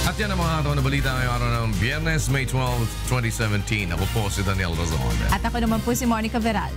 Speaker 3: At yan ang mga hataw na balita ngayong araw ng Biyernes, May 12, 2017. Ako po si Daniel Razon.
Speaker 4: At ako naman po si Monica Veral.